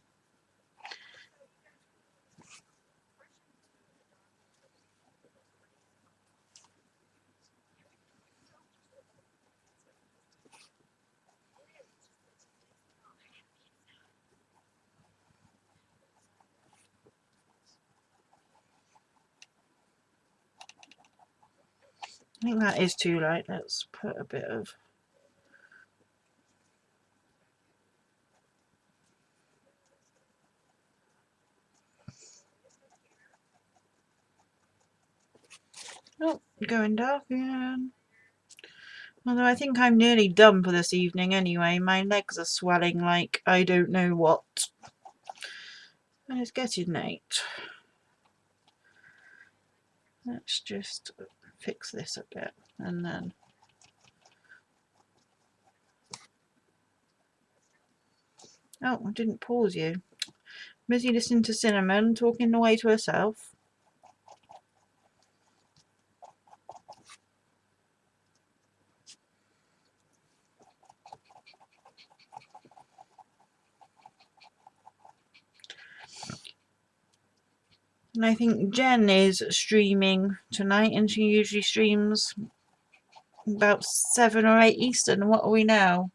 [SPEAKER 1] I think that is too light. Let's put a bit of... Oh, going dark again. Although I think I'm nearly done for this evening anyway. My legs are swelling like I don't know what. And it's getting late. Let's just fix this a bit and then... Oh, I didn't pause you. Busy listening to Cinnamon talking away to herself. And I think Jen is streaming tonight, and she usually streams about 7 or 8 Eastern. What are we now?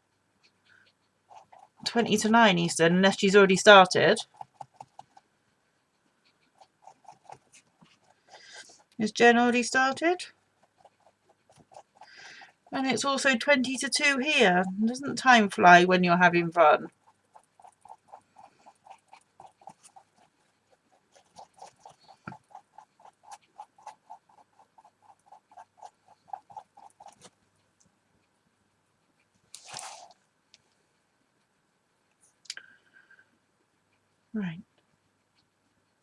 [SPEAKER 1] 20 to 9 Eastern, unless she's already started. Has Jen already started? And it's also 20 to 2 here. Doesn't time fly when you're having fun? Right.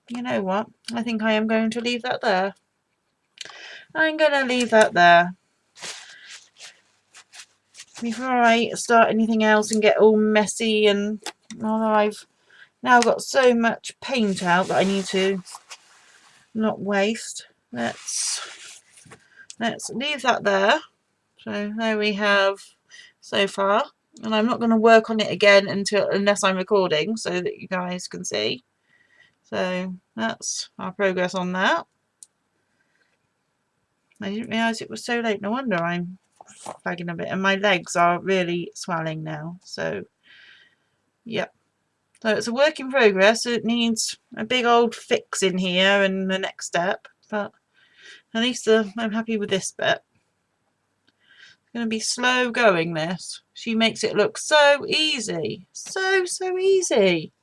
[SPEAKER 1] You know what? I think I am going to leave that there. I'm going to leave that there. Before I start anything else and get all messy, and although I've now got so much paint out that I need to not waste, let's leave that there. So there we have so far, and I'm not going to work on it again unless I'm recording so that you guys can see. So that's our progress on that. I didn't realise it was so late. No wonder I'm flagging a bit, and my legs are really swelling now. So yep. So it's a work in progress. It needs a big old fix in here and the next step, but at least I'm happy with this bit. It's going to be slow going, this. She makes it look so easy. So easy.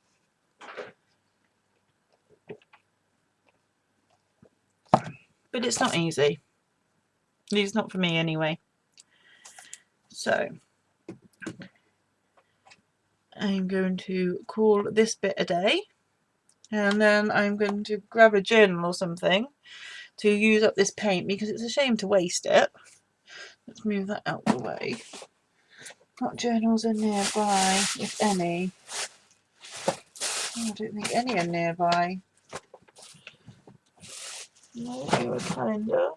[SPEAKER 1] But it's not easy. At least not for me anyway. So I'm going to call this bit a day, and then I'm going to grab a journal or something to use up this paint, because it's a shame to waste it. Let's move that out the way. What journals are nearby, if any? Oh, I don't think any are nearby. No, your calendar.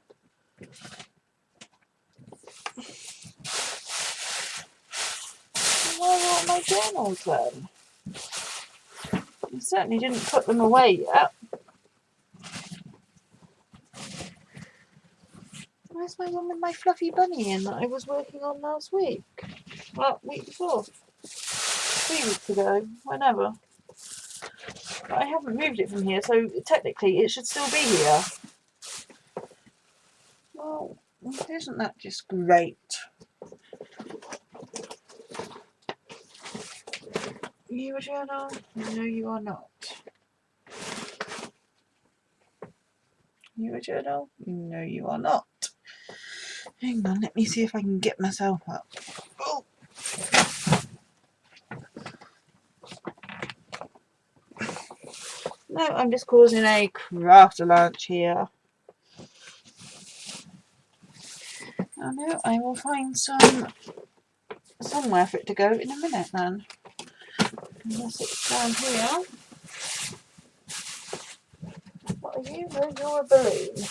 [SPEAKER 1] Where are all my journals then? I certainly didn't put them away yet. Where's my one with my fluffy bunny in that I was working on last week? Well, week before. 3 weeks ago. Whenever. But I haven't moved it from here, so technically it should still be here. Well, isn't that just great? You a journal? No, you are not. You a journal? No, you are not. Hang on, let me see if I can get myself up. Oh. No, I'm just causing a craft lunch here. Oh no, I will find somewhere for it to go in a minute then. Unless it's down here. What are you? No, you're a balloon.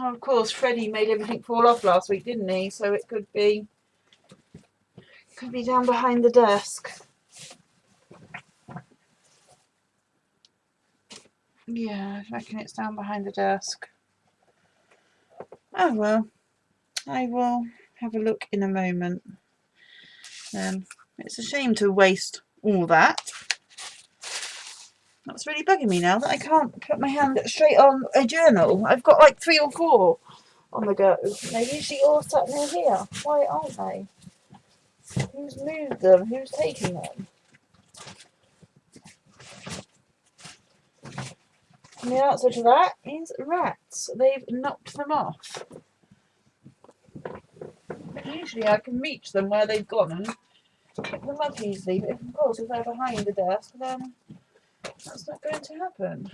[SPEAKER 1] Oh, of course, Freddie made everything fall off last week, didn't he? So it could be down behind the desk. Yeah, I reckon it's down behind the desk. Oh well, I will have a look in a moment. It's a shame to waste all that. That's really bugging me now that I can't put my hand straight on a journal. I've got like 3 or 4 on the go. They usually all sat near here. Why aren't they? Who's moved them? Who's taking them? And the answer to that is rats. They've knocked them off. Usually I can reach them where they've gone and pick them up easily, but of course if they're behind the desk then that's not going to happen.